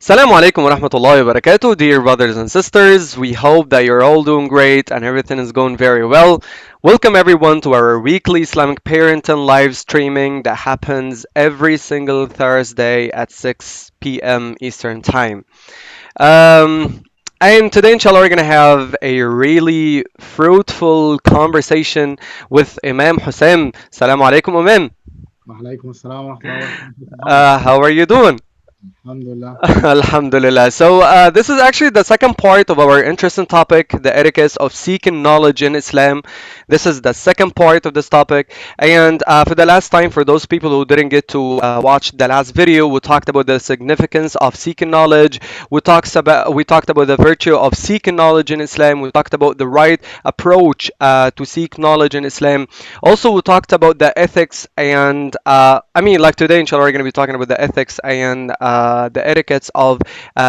Assalamu alaikum wa rahmatullahi wa barakatuh, dear brothers and sisters. We hope that you're all doing great and everything is going very well. Welcome everyone to our weekly Islamic parenting live streaming that happens every single Thursday at 6 p.m. Eastern Time. Um, and today, inshallah, we're going to have a really fruitful conversation with Imam Hussein. Assalamu alaikum, Imam. وعليكم السلام ورحمة الله وبركاته محمد. How are you doing? الحمد لله. Alhamdulillah. So, this is actually the second part of our interesting topic, the etiquette of seeking knowledge in Islam. This is the second part of this topic. And for the last time, for those people who didn't get to watch the last video, we talked about the significance of seeking knowledge. We talked about the virtue of seeking knowledge in Islam. We talked about the right approach to seek knowledge in Islam. Also, we talked about the ethics and like today, inshallah, we're going to be talking about the ethics and the etiquettes of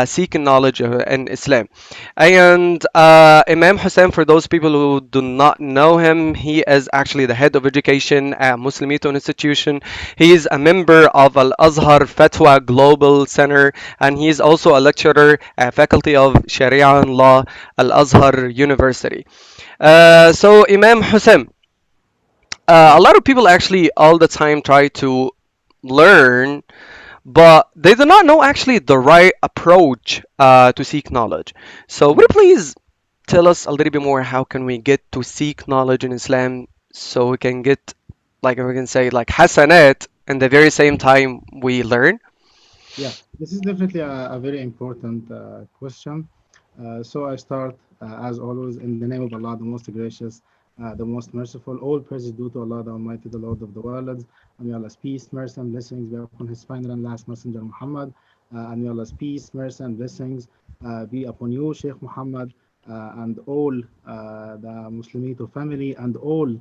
seeking knowledge in Islam. And Imam Hussein, for those people who do not know him, he is actually the head of education at Muslimito Institution. He is a member of Al Azhar Fatwa Global Center, and he is also a lecturer at Faculty of Sharia and Law, Al Azhar University. So, Imam Hussein, a lot of people actually all the time try to learn, but they do not know actually the right approach to seek knowledge. So would you please tell us a little bit more how can we get to seek knowledge in Islam so we can get, like we can say, like hasanat and the very same time we learn? Yeah, this is definitely a very important question. So I start, as always, in the name of Allah, the most gracious, the most merciful. All praise is due to Allah, the Almighty, the Lord of the worlds. And may Allah's peace, mercy, and blessings be upon His final and last messenger, Muhammad. And may Allah's peace, mercy, and blessings be upon you, Sheikh Muhammad, and all the Muslimito family, and all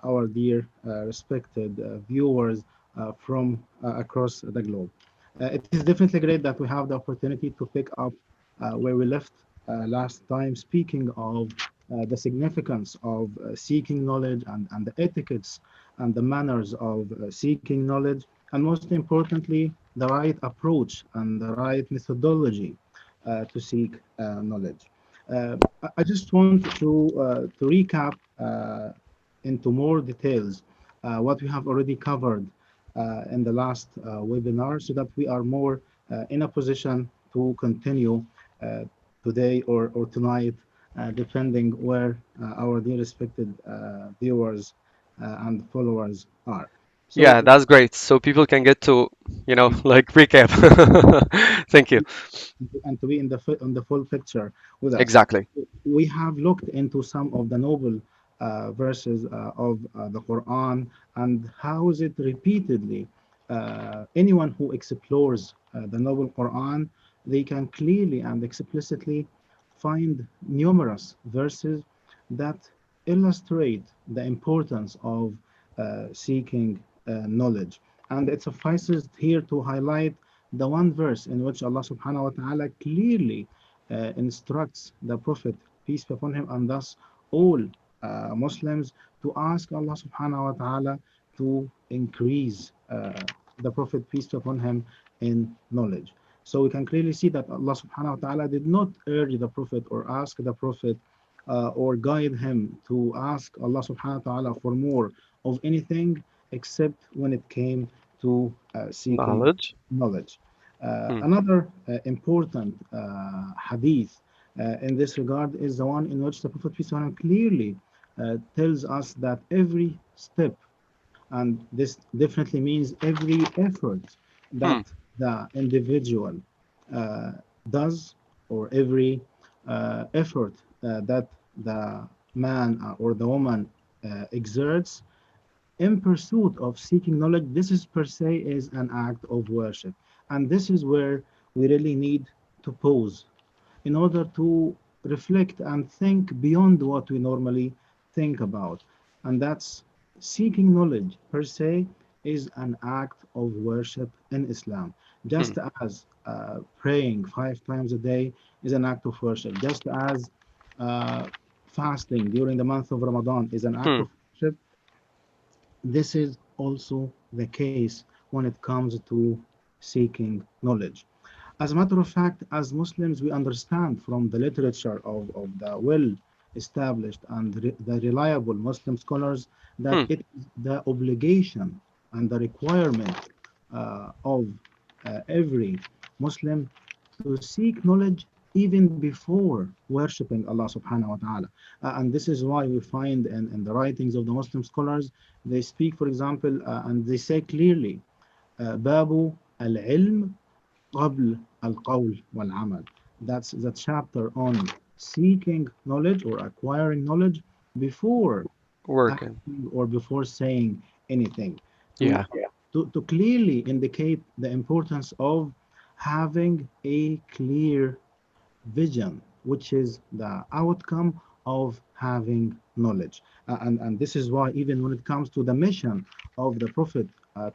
our dear, respected viewers from across the globe. It is definitely great that we have the opportunity to pick up where we left last time, speaking of the significance of seeking knowledge and the etiquettes and the manners of seeking knowledge, and most importantly, the right approach and the right methodology to seek knowledge. I just want to recap into more details what we have already covered in the last webinar so that we are more in a position to continue uh, today or tonight, depending where our dear respected viewers and followers are. So, Yeah, that's great. So people can get to, like recap. Thank you. and to be in the on the full picture with us. Exactly. We have looked into some of the noble verses of the Quran and how is it repeatedly. Anyone who explores the noble Quran, they can clearly and explicitly find numerous verses that illustrate the importance of seeking knowledge. And it suffices here to highlight the one verse in which Allah subhanahu wa ta'ala clearly instructs the Prophet, peace be upon him, and thus all Muslims to ask Allah subhanahu wa ta'ala to increase the Prophet, peace be upon him, in knowledge. So we can clearly see that Allah subhanahu wa ta'ala did not urge the Prophet or ask the Prophet or guide him to ask Allah subhanahu wa ta'ala for more of anything except when it came to seeking Knowledge. knowledge. Hmm. Another important hadith in this regard is the one in which the Prophet peace be upon him, clearly tells us that every step, and this definitely means every effort Hmm. that the individual uh, does, or every effort that the man or the woman exerts in pursuit of seeking knowledge, this is per se is an act of worship. And this is where we really need to pause in order to reflect and think beyond what we normally think about. And that's seeking knowledge per se is an act of worship in Islam. Hmm. Just as praying 5 times a day is an act of worship, just as uh, fasting during the month of Ramadan is an act Hmm. of worship, this is also the case when it comes to seeking knowledge. As a matter of fact, as Muslims, we understand from the literature of the well established and the reliable Muslim scholars that Hmm. it is the obligation and the requirement of every Muslim to seek knowledge even before worshipping Allah subhanahu wa ta'ala. And this is why we find in the writings of the Muslim scholars, they speak, for example, and they say clearly, باب العلم قبل القول والعمل. That's the chapter on seeking knowledge or acquiring knowledge before Working. acting or before saying anything. To, Yeah. to clearly indicate the importance of having a clear vision, which is the outcome of having knowledge. And this is why, even when it comes to the mission of the Prophet,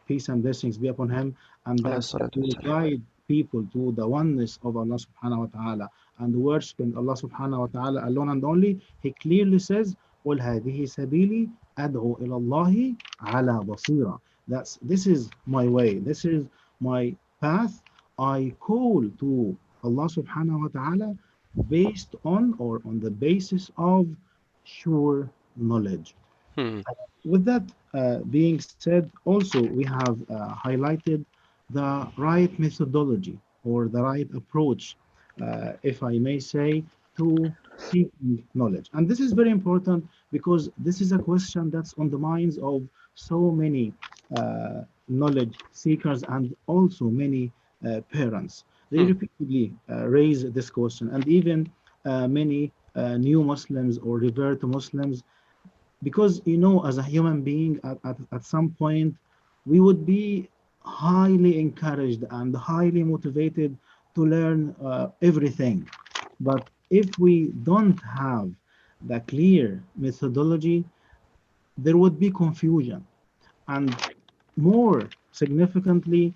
peace and blessings be upon him, and عليه that الصلاة he will والسلام. guide people to the oneness of Allah subhanahu wa ta'ala and worshiping Allah subhanahu wa ta'ala alone and only, he clearly says, قُلْ هَذِهِ سَبِيلِي أَدْعُو إِلَى اللَّهِ عَلَى بَصِيرًا. This is my way, this is my path. I call to Allah subhanahu wa ta'ala based on or on the basis of sure knowledge. Hmm. With that being said, also we have highlighted the right methodology or the right approach, if I may say, to seeking knowledge. And this is very important because this is a question that's on the minds of so many knowledge seekers and also many parents. They Hmm. repeatedly raise this question, and even many new Muslims or revert Muslims, because as a human being at some point we would be highly encouraged and highly motivated to learn everything, but if we don't have the clear methodology, there would be confusion, and more significantly,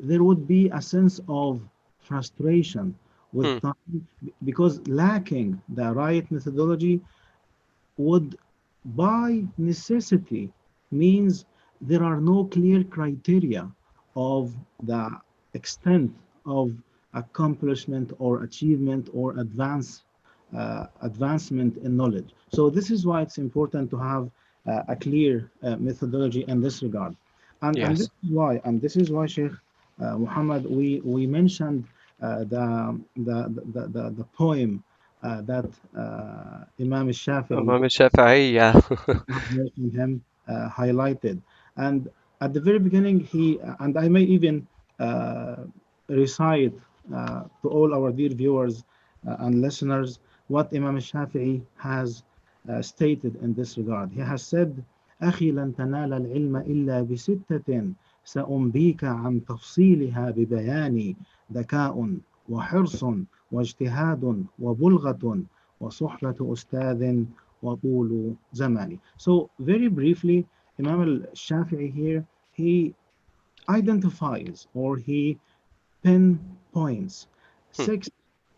there would be a sense of frustration with Hmm. time, because lacking the right methodology would by necessity means there are no clear criteria of the extent of accomplishment or achievement or advancement in knowledge. So this is why it's important to have a clear methodology in this regard. And this Yes. is why, Sheikh Muhammad, we mentioned the poem that Imam Shafi'i, إمام الشافعي. Yeah. have mentioned him, highlighted. And at the very beginning, and I may even uh, recite to all our dear viewers and listeners what Imam Shafi'i has stated in this regard. He has said, أخي لن تنال العلم إلا بستة سأنبيك عن تفصيلها ببياني ذكاء وحرص واجتهاد وبلغة وصحبة أستاذ وطول زماني. So very briefly, Imam al-Shafi'i here, he identifies or he pinpoints Hmm. 6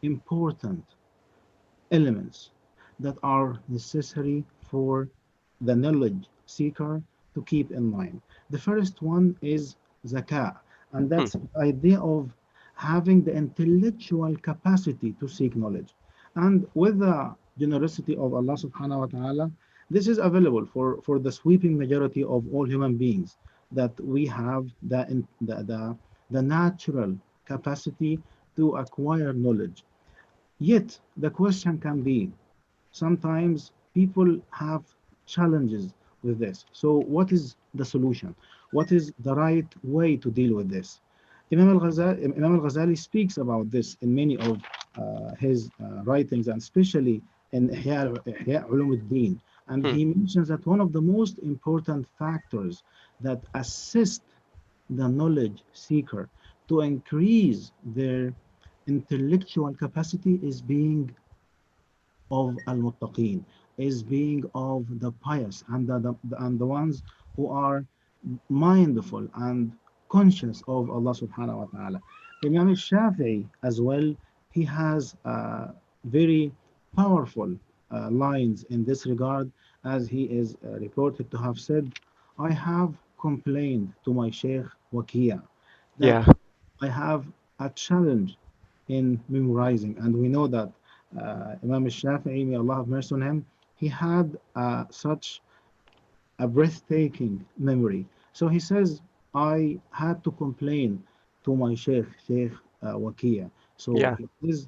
important elements that are necessary for the knowledge seeker to keep in mind. The first one is zakah, and Hmm. that's the idea of having the intellectual capacity to seek knowledge. And with the generosity of Allah subhanahu wa ta'ala, this is available for the sweeping majority of all human beings, that we have the natural capacity to acquire knowledge. Yet the question can be, sometimes people have challenges with this. So what is the solution? What is the right way to deal with this? Imam al-Ghazali speaks about this in many of his writings, and especially in Ihya Ulum al-Din. And Hmm. he mentions that one of the most important factors that assist the knowledge seeker to increase their intellectual capacity is being of al-muttaqeen, is being of the pious and the ones who are mindful and conscious of Allah subhanahu wa ta'ala. Imam Shafi'i as well, he has very powerful lines in this regard, as he is reported to have said, I have complained to my Sheikh Wakia that Yeah. I have a challenge in memorizing. And we know that Imam Shafi'i, may Allah have mercy on him, he had such a breathtaking memory. So he says, I had to complain to my Sheikh, Sheikh Wakia. So Yeah. he is,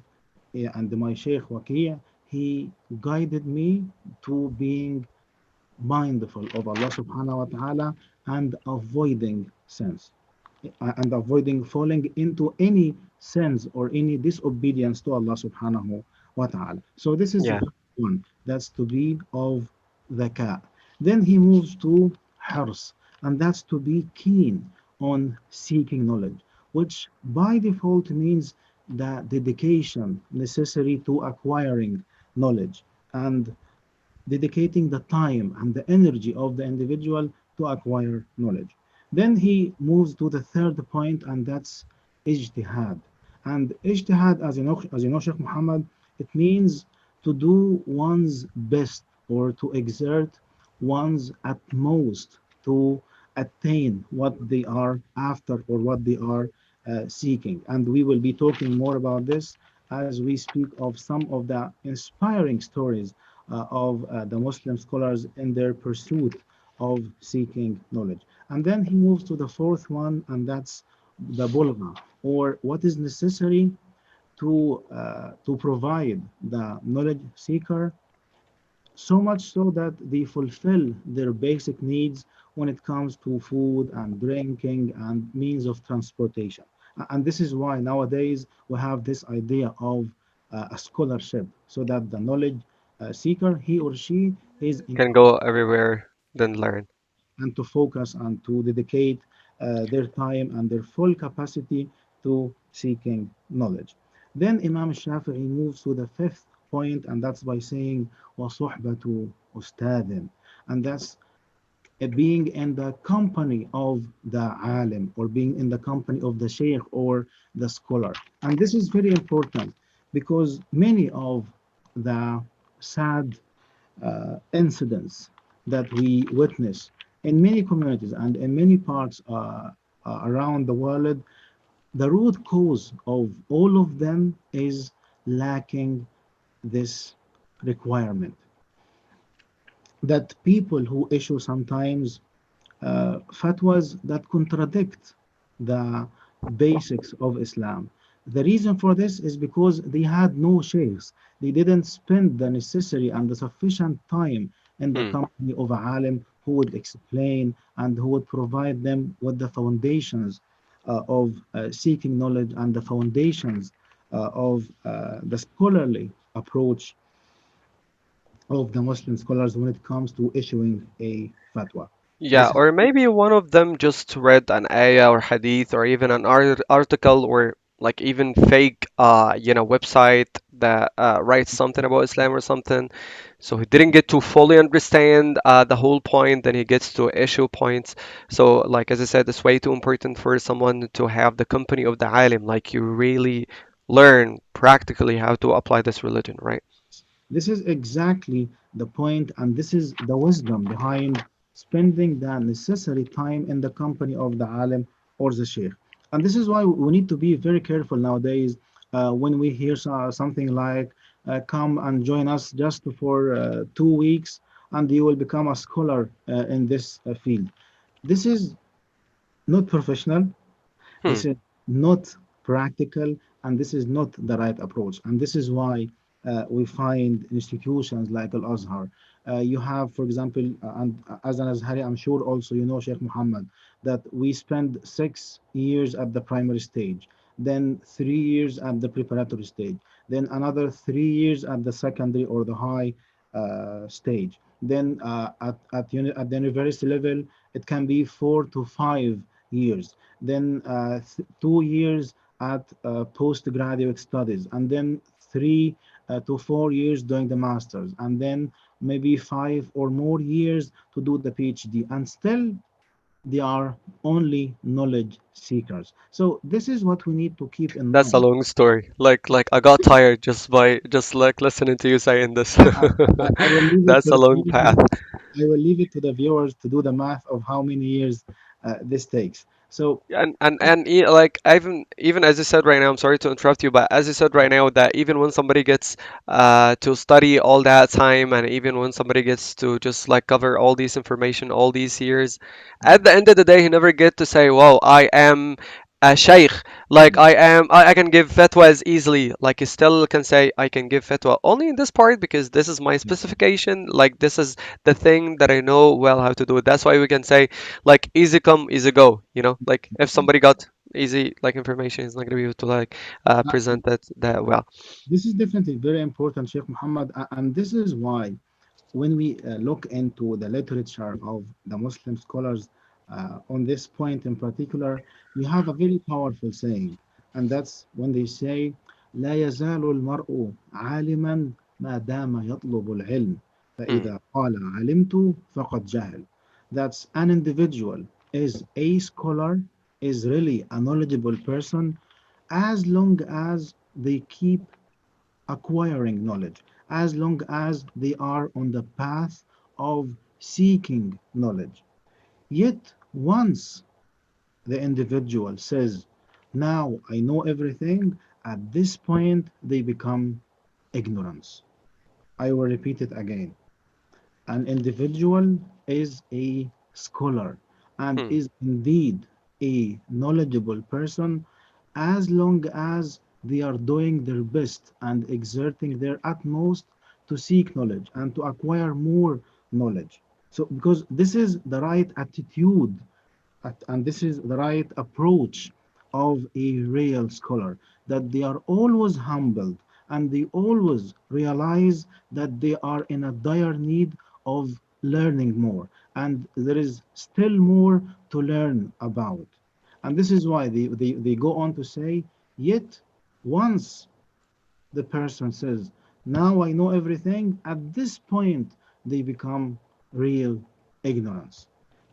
yeah, and my Sheikh Wakia, he guided me to being mindful of Allah subhanahu wa ta'ala and avoiding sins and avoiding falling into any sins or any disobedience to Allah subhanahu wa ta'ala. So this is the Yeah. first one. That's to be of dhaka. Then he moves to hirs, and that's to be keen on seeking knowledge, which by default means the dedication necessary to acquiring knowledge and dedicating the time and the energy of the individual to acquire knowledge. Then he moves to the third point, and that's ijtihad. And ijtihad, as you know, Sheikh Muhammad, it means to do one's best or to exert one's utmost to attain what they are after or what they are seeking. And we will be talking more about this as we speak of some of the inspiring stories of the Muslim scholars in their pursuit of seeking knowledge. And then he moves to the fourth one, and that's the bulgha, or what is necessary to provide the knowledge seeker so much so that they fulfill their basic needs when it comes to food and drinking and means of transportation. And this is why nowadays we have this idea of a scholarship so that the knowledge seeker, he or she, is Can go everywhere, then learn. and to focus and to dedicate their time and their full capacity to seeking knowledge. Then Imam Shafi'i moves to the fifth point, and that's by saying وَصُحْبَةُ أُسْتَاذٍ. And that's being in the company of the alim or being in the company of the sheikh or the scholar. And this is very important because many of the sad incidents that we witness in many communities and in many parts around the world, the root cause of all of them is lacking this requirement that people who issue sometimes fatwas that contradict the basics of Islam. The reason for this is because they had no sheikhs. They didn't spend the necessary and the sufficient time in the Hmm. company of a alim who would explain and who would provide them with the foundations of seeking knowledge and the foundations of the scholarly approach of the Muslim scholars when it comes to issuing a fatwa. Yeah, This is or maybe one of them just read an ayah or hadith or even an article or like even fake website that writes something about Islam or something. So he didn't get to fully understand the whole point, then he gets to issue points. So like as I said, it's way too important for someone to have the company of the alim, like you really learn practically how to apply this religion, right? This is exactly the point, and this is the wisdom behind spending the necessary time in the company of the alim or the sheikh. And this is why we need to be very careful nowadays when we hear something like, come and join us just for 2 weeks and you will become a scholar in this field. This is not professional. Hmm. This is not practical, and this is not the right approach. And this is why we find institutions like Al Azhar. You have, for example, and as an Azhari, I'm sure also you know, Sheikh Muhammad, that we spend 6 years at the primary stage, then 3 years at the preparatory stage, then another 3 years at the secondary or the high stage. Then at the university level, it can be 4 to 5 years, then 2 years at postgraduate studies, and then 3 to 4 years doing the masters, and then maybe 5 or more years to do the PhD, and still they are only knowledge seekers. So this is what we need to keep in That's a mind. long story. Like I got tired just by just like listening to you saying this. I will leave it That's to a the long path. viewers. I will leave it to the viewers to do the math of how many years this takes. So Like even as you said right now, I'm sorry to interrupt you, but as you said right now that even when somebody gets to study all that time, and even when somebody gets to just like cover all these information all these years, yeah, at the end of the day he never get to say, "Wow, I am a sheikh." Like yeah, I can give fatwas easily. Like he still can say, "I can give fatwa only in this part because this is my specification. Like this is the thing that I know well how to do it." That's why we can say like easy come easy go, like if somebody got easy like information, he's not going to be able to like yeah. present that well. This is definitely very important, Sheikh Muhammad, and this is why when we look into the literature of the Muslim scholars on this point in particular, we have a very powerful saying, and that's when they say, لا يزال المرء عالما ما دام يطلب العلم Hmm. فإذا قال علمت فقد جهل. That's an individual is a scholar, is really a knowledgeable person as long as they keep acquiring knowledge, as long as they are on the path of seeking knowledge. Yet, once the individual says, now I know everything, at this point they become ignorance. I will repeat it again. An individual is a scholar and Hmm. is indeed a knowledgeable person as long as they are doing their best and exerting their utmost to seek knowledge and to acquire more knowledge. So, because this is the right attitude and this is the right approach of a real scholar, that they are always humbled and they always realize that they are in a dire need of learning more and there is still more to learn about. And this is why they go on to say, yet once the person says, now I know everything, at this point they become real ignorance.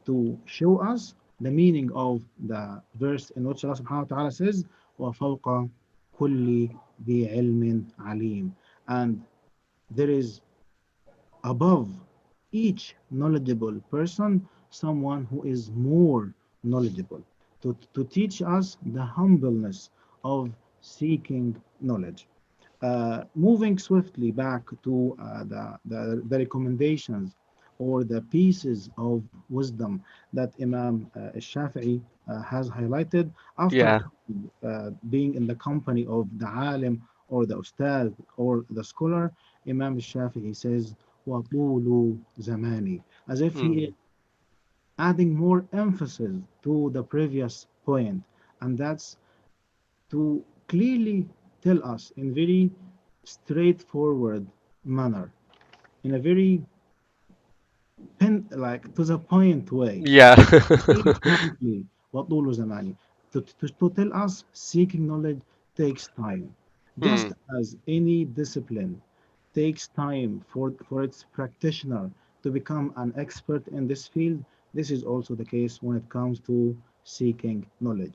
To show us the meaning of the verse in which Allah subhanahu wa ta'ala says, وَفَوْقَ كُلِّ ذِي عِلْمٍ عَلِيمٍ. And there is above each knowledgeable person someone who is more knowledgeable to teach us the humbleness of seeking knowledge. Moving swiftly back to the recommendations or the pieces of wisdom that Imam Shafi'i has highlighted after Yeah. being in the company of the alim or the ustad or the scholar. Imam Shafi'i says, وَطُولُ زَمَانِ, as if he is Hmm. adding more emphasis to the previous point, and that's to clearly tell us in very straightforward manner, in a very like to the point way, Yeah. very frankly, وَطُولُ زَمَانِ, to tell us seeking knowledge takes time. Hmm. Just as any discipline takes time for its practitioner to become an expert in this field, this is also the case when it comes to seeking knowledge.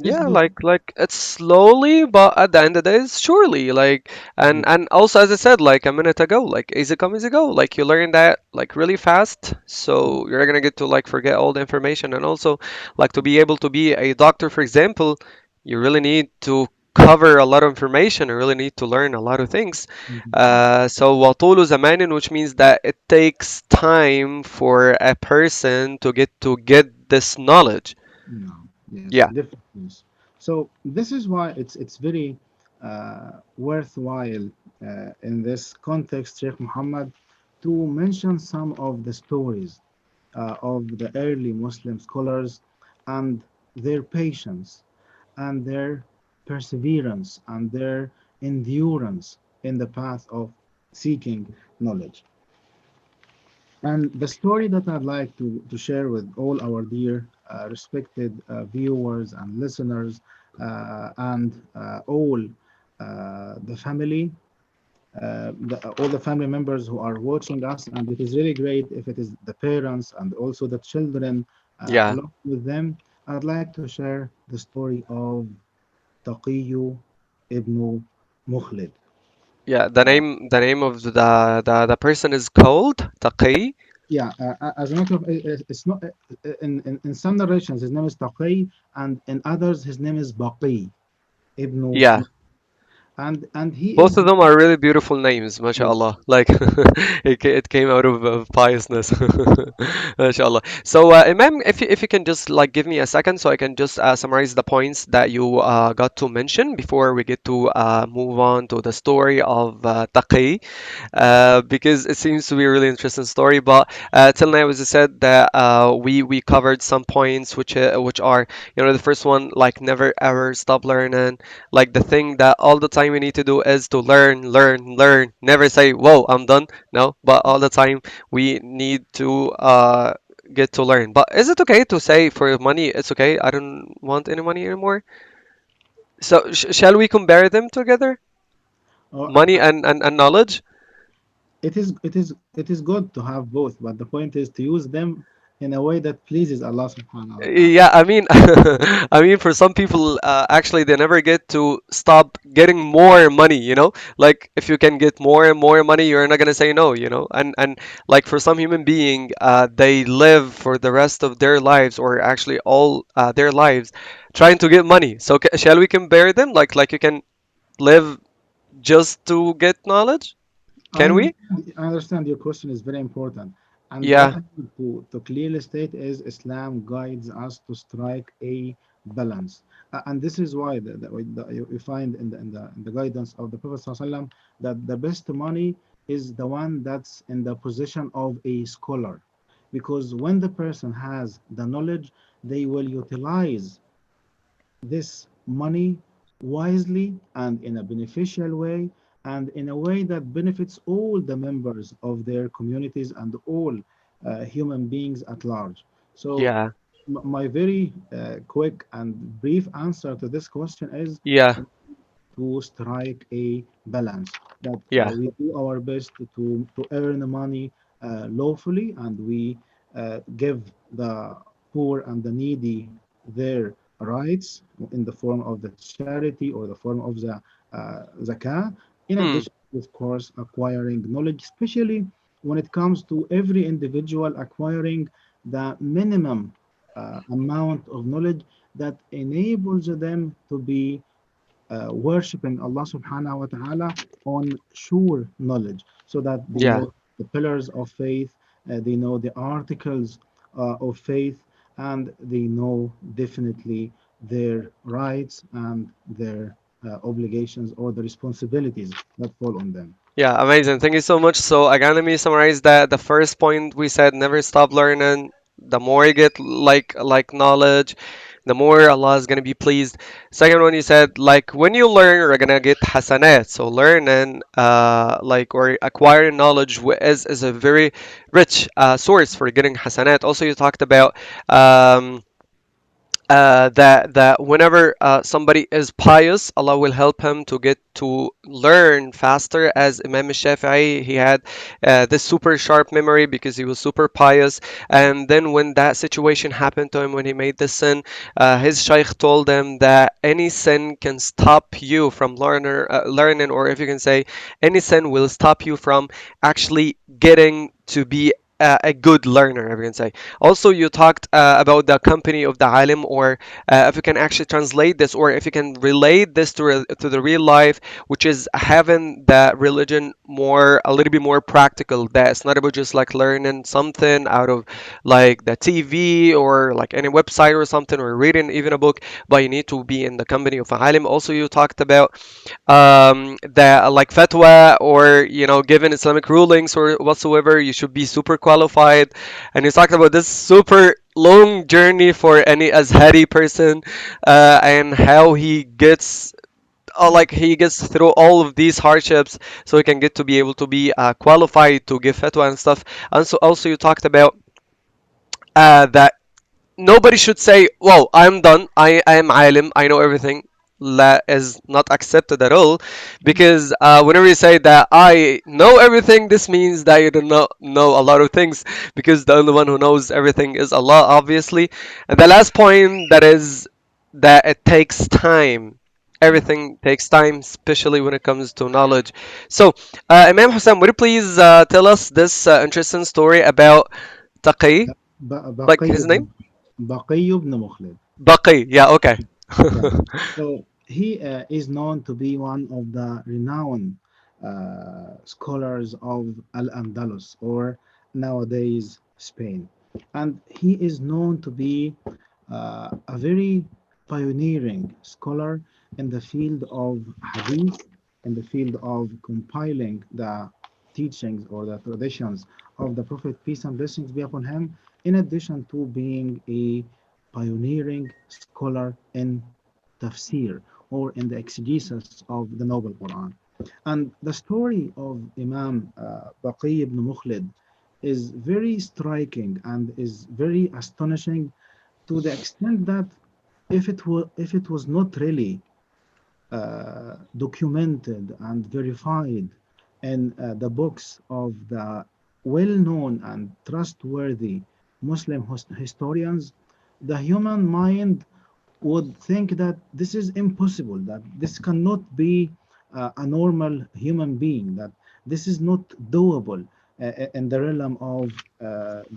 This Yeah, goes, like it's slowly, but at the end of the day, it's surely. Like, and also as I said like a minute ago, like easy come, easy go. Like you learn that like really fast, so you're gonna get to like forget all the information, and also like to be able to be a doctor, for example, you really need to cover a lot of information. You really need to learn a lot of things. So وطول زمان, which means that it takes time for a person to get this knowledge. no, yes, Yeah. different things. So this is why it's very worthwhile in this context, Sheikh Muhammad, to mention some of the stories of the early Muslim scholars and their patience and their perseverance and their endurance in the path of seeking knowledge. And the story that I'd like to share with all our dear respected viewers and listeners and all the family, all the family members who are watching us, and it is really great if it is the parents and also the children Yeah. along with them. I'd like to share the story of Taqiyu ibn Mukhlid. Yeah, the name of the person is called Taqi. Yeah, as a matter of, it's not in some narrations his name is Taqi, and in others his name is Baqi ibn. Yeah. And he Both is of them are really beautiful names, yeah. mashallah. Like it came out of piousness, mashallah. So, Imam, if you can just like give me a second, so I can just summarize the points that you got to mention before we get to move on to the story of Taqi, because it seems to be a really interesting story. But till now, as I said, that we covered some points which are, the first one, like never ever stop learning. Like the thing that all the time we need to do is to learn, learn, learn. Never say, "Whoa, I'm done." No, but all the time we need to get to learn. But is it okay to say for money, it's okay, I don't want any money anymore? So shall we compare them together? Oh, Money and knowledge? it is good to have both, but the point is to use them in a way that pleases Allah subhanahu wa ta'ala. Yeah, I mean, I mean, for some people, actually, they never get to stop getting more money. Like if you can get more and more money, you're not gonna say no. And like for some human being, they live for the rest of their lives, or actually all their lives, trying to get money. So shall we compare them? Like you can live just to get knowledge? Can we? I understand your question is very important. And what Yeah, I want to clearly state is Islam guides us to strike a balance. And this is why you find in the guidance of the Prophet ﷺ that the best money is the one that's in the position of a scholar. Because when the person has the knowledge, they will utilize this money wisely and in a beneficial way and in a way that benefits all the members of their communities and all human beings at large. So, yeah, my very quick and brief answer to this question is yeah, to strike a balance that yeah, we do our best to earn money lawfully, and we give the poor and the needy their rights in the form of the charity or the form of the zakah, in hmm, addition to, of course, acquiring knowledge, especially when it comes to every individual acquiring the minimum amount of knowledge that enables them to be worshiping Allah subhanahu wa ta'ala on sure knowledge so that they yeah. know the pillars of faith, they know the articles of faith, and they know definitely their rights and their obligations or the responsibilities that fall on them. Yeah, amazing. Thank you so much. So again, let me summarize that the first point we said, never stop learning. The more you get like knowledge, the more Allah is gonna be pleased. Second one, you said like when you learn, you're gonna get hasanat. So learning, like or acquiring knowledge is a very rich source for getting hasanat. Also, you talked about that whenever somebody is pious, Allah will help him to get to learn faster. As Imam Shafi'i, he had this super sharp memory because he was super pious. And then when that situation happened to him, when he made the sin, his shaykh told him that any sin can stop you from learning, or if you can say, any sin will stop you from actually getting to be a good learner, if you can say. Also, you talked about the company of the alim, or if you can actually translate this, or if you can relate this to the real life, which is having the religion more, a little bit more practical. That it's not about just like learning something out of like the TV or like any website or something, or reading even a book, but you need to be in the company of a alim. Also, you talked about that like fatwa, or given Islamic rulings or whatsoever, you should be super qualified. And he's talking about this super long journey for any Azhari person, and how he gets like he gets through all of these hardships so he can get to be able to be qualified to give fatwa and stuff. And so also you talked about that nobody should say, "Whoa, I'm done. I am alim. I know everything." That is not accepted at all, because whenever you say that I know everything, this means that you do not know a lot of things, because the only one who knows everything is Allah, obviously. And the last point, that is that it takes time. Everything takes time, especially when it comes to knowledge. So, Imam Hussein, would you please tell us this interesting story about Taqi, like بقي his name? بن بقي بن مخلد. Baqi. Yeah, okay. Yeah. So he is known to be one of the renowned scholars of Al-Andalus, or nowadays Spain. And he is known to be a very pioneering scholar in the field of hadith, in the field of compiling the teachings or the traditions of the Prophet, peace and blessings be upon him, in addition to being a pioneering scholar in tafsir, or in the exegesis of the Noble Quran. And the story of Imam Baqi ibn Mukhlid is very striking and is very astonishing, to the extent that if it was not really documented and verified in the books of the well-known and trustworthy Muslim historians, the human mind would think that this is impossible, that this cannot be a normal human being, that this is not doable in the realm of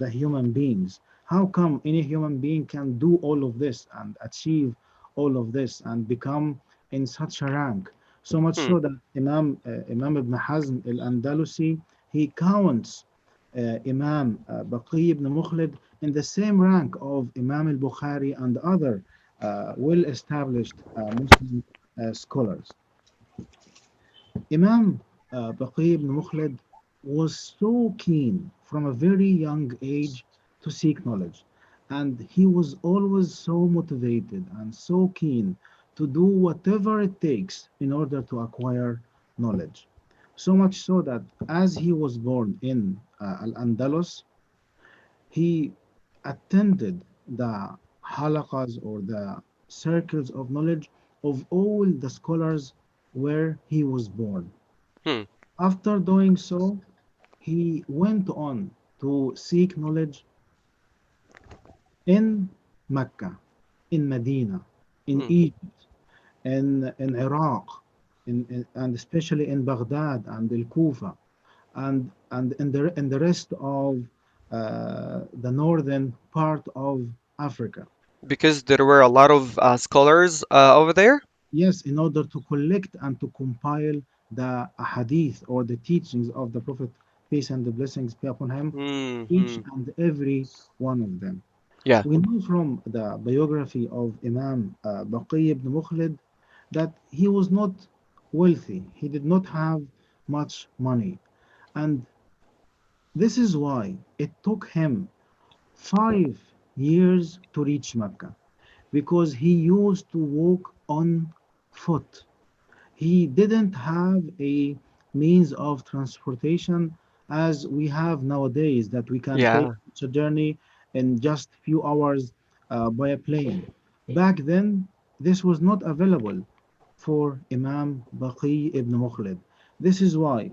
the human beings. How come any human being can do all of this and achieve all of this and become in such a rank? So much Hmm. so that Imam Ibn Hazm al-Andalusi, he counts Imam Baqi ibn Mukhlid in the same rank of Imam al-Bukhari and other well-established Muslim scholars. Imam Baqi ibn Mukhlid was so keen from a very young age to seek knowledge, and he was always so motivated and so keen to do whatever it takes in order to acquire knowledge. So much so that as he was born in Al-Andalus, he attended the halaqas, or the circles of knowledge, of all the scholars where he was born. Hmm. After doing so, he went on to seek knowledge in Mecca, in Medina, in Hmm. Egypt, in Iraq, and especially in Baghdad and Al Kufa, and in the rest of the northern part of Africa. Because there were a lot of scholars over there. Yes, in order to collect and to compile the hadith, or the teachings of the Prophet, peace and the blessings be upon him, Hmm. each Hmm. and every one of them. Yeah. We know from the biography of Imam Baqi ibn Mukhlid that he was not wealthy. He did not have much money. And this is why it took him 5 years to reach Mecca, because he used to walk on foot. He didn't have a means of transportation as we have nowadays, that we can take Yeah. such a journey in just few hours by a plane. Back then, this was not available for Imam Baqi ibn Mukhlid. This is why,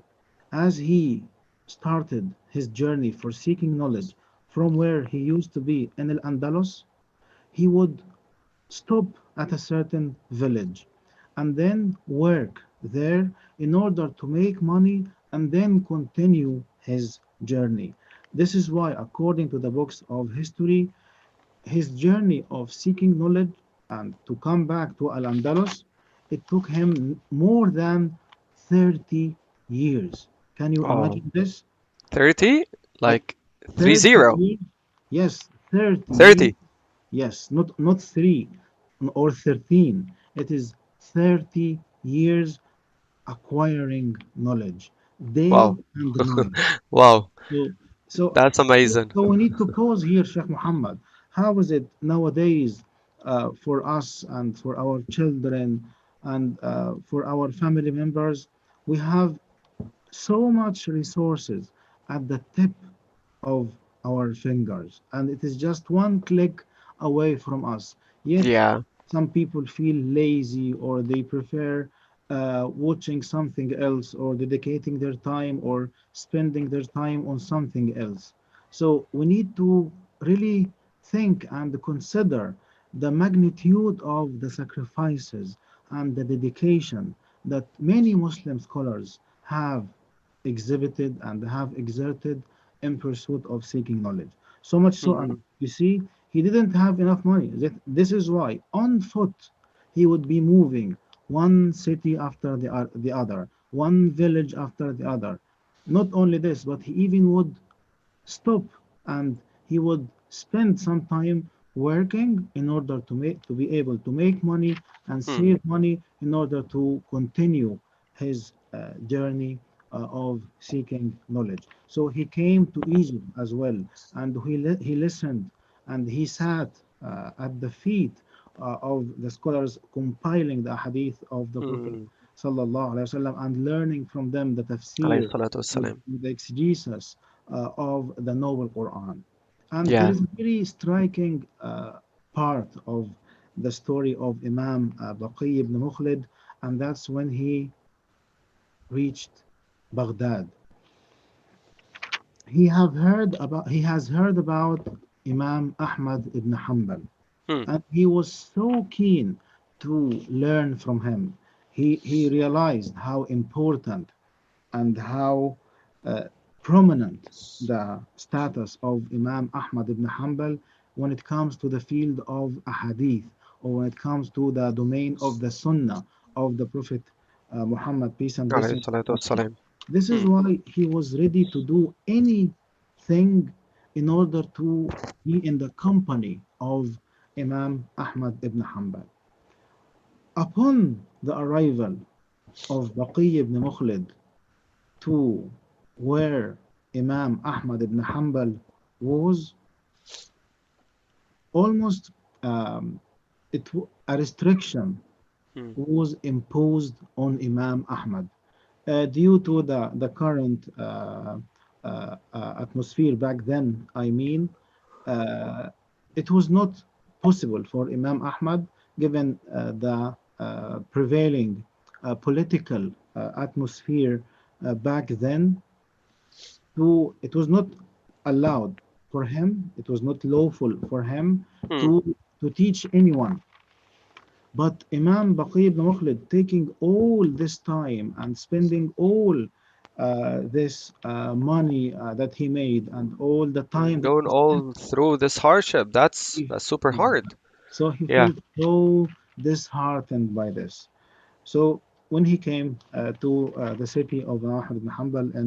as he started his journey for seeking knowledge from where he used to be in Al-Andalus, he would stop at a certain village and then work there in order to make money and then continue his journey. This is why, according to the books of history, his journey of seeking knowledge and to come back to Al Andalus, it took him more than 30 years. Can you Oh, imagine this? 30? Uh, Like 30 30? years? Yes, 30 years. 30. Yes, not 3 or 13. It is 30 years acquiring knowledge, day Wow. and night. Wow. So, so, That's amazing. so we need to pause here, Sheikh Muhammad. How is it nowadays for us and for our children and for our family members? We have so much resources at the tip of our fingers, and it is just one click away from us. Yet, Yeah. some people feel lazy, or they prefer watching something else, or dedicating their time, or spending their time on something else. So, we need to really think and consider the magnitude of the sacrifices and the dedication that many Muslim scholars have exhibited and have exerted in pursuit of seeking knowledge. So much so, and Mhm. you see, he didn't have enough money. This is why, on foot, he would be moving one city after the other, one village after the other. Not only this, but he even would stop and he would spend some time working in order to be able to make money and Hmm. save money in order to continue his journey of seeking knowledge. So he came to Egypt as well, and he listened and he sat at the feet of the scholars compiling the hadith of the Prophet Hmm. sallallahu alaihi wasallam and learning from them the Alayhi tafsir, salatu wassalam. the exegesis of the Noble Quran. And there Yeah. is a very striking part of the story of Imam Baqi ibn Mukhlid, and that's when he reached Baghdad. He has heard about Imam Ahmad ibn Hanbal, Hmm. and he was so keen to learn from him. He realized how important and how uh, prominent the status of Imam Ahmad ibn Hanbal when it comes to the field of ahadith or when it comes to the domain of the Sunnah of the Prophet Muhammad, peace and Alayhi blessings salatu upon him. wassalam. This is Hmm. why he was ready to do anything in order to be in the company of Imam Ahmad ibn Hanbal. Upon the arrival of Baqi ibn Mukhlid to where Imam Ahmad ibn Hanbal was, almost um, a restriction Hmm. was imposed on Imam Ahmad due to the current atmosphere back then. I mean, uh, it was not possible for Imam Ahmad, given the prevailing political atmosphere back then, to it was not allowed for him, it was not lawful for him Hmm. to teach anyone. But Imam Baqi ibn Mukhlid taking all this time and spending all this money that he made and all the time that Going he spent, all through this hardship. That's he- that's super hard. so he Yeah. felt so disheartened by this. So when he came to the city of Ahmad ibn Hanbal in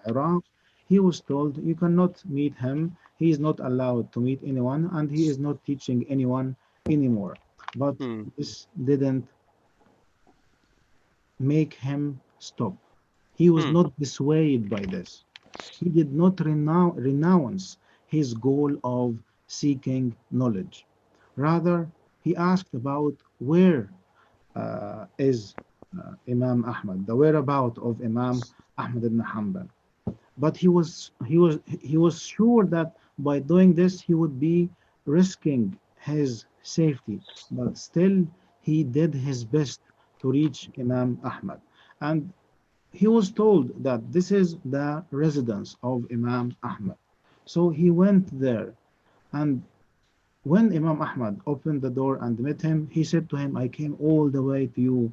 Iraq, he was told, you cannot meet him. He is not allowed to meet anyone, and he is not teaching anyone anymore. But Hmm. this didn't make him stop. He was Hmm. not dissuaded by this. He did not renounce his goal of seeking knowledge. Rather, he asked about where is Imam Ahmad, the whereabout of Imam Ahmad ibn Hanbal. But he was sure that by doing this he would be risking his safety. But still, he did his best to reach Imam Ahmad, and he was told that this is the residence of Imam Ahmad. So he went there, and when Imam Ahmad opened the door and met him, he said to him, I came all the way to you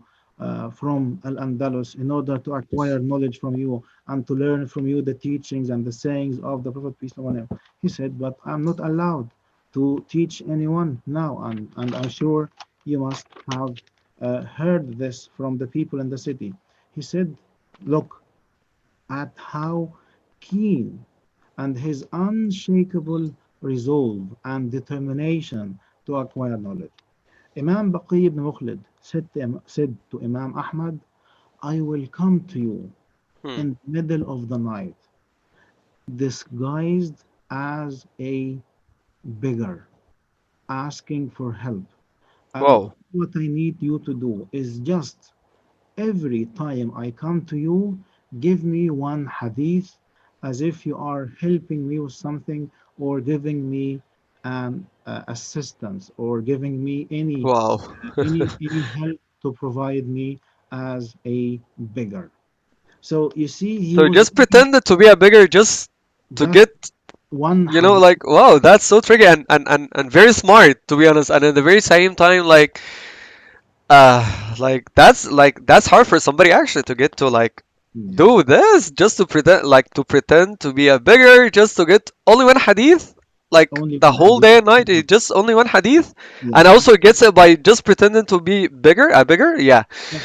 from Al Andalus in order to acquire knowledge from you and to learn from you the teachings and the sayings of the Prophet, peace be upon him. He said, but I'm not allowed to teach anyone now, and I'm sure you must have heard this from the people in the city. He said, look at how keen and his unshakable resolve and determination to acquire knowledge. Imam Baqi ibn Mukhlid said to Imam Ahmad, I will come to you Hmm. in the middle of the night, disguised as a beggar, asking for help. And Whoa. what I need you to do is just every time I come to you, give me one hadith as if you are helping me with something or giving me assistance or giving me Wow. any help to provide me as a beggar. So you see, he So was just pretended to be a bigger just to just get, one you know, hadith. like, wow, that's so tricky and very smart, to be honest. And at the very same time, like, That's hard for somebody actually to get to like Yeah, do this just to pretend to be a bigger just to get only one hadith like only the one whole hadith. day and night it just only one hadith and Yeah, also gets it by just pretending to be bigger yeah. yeah.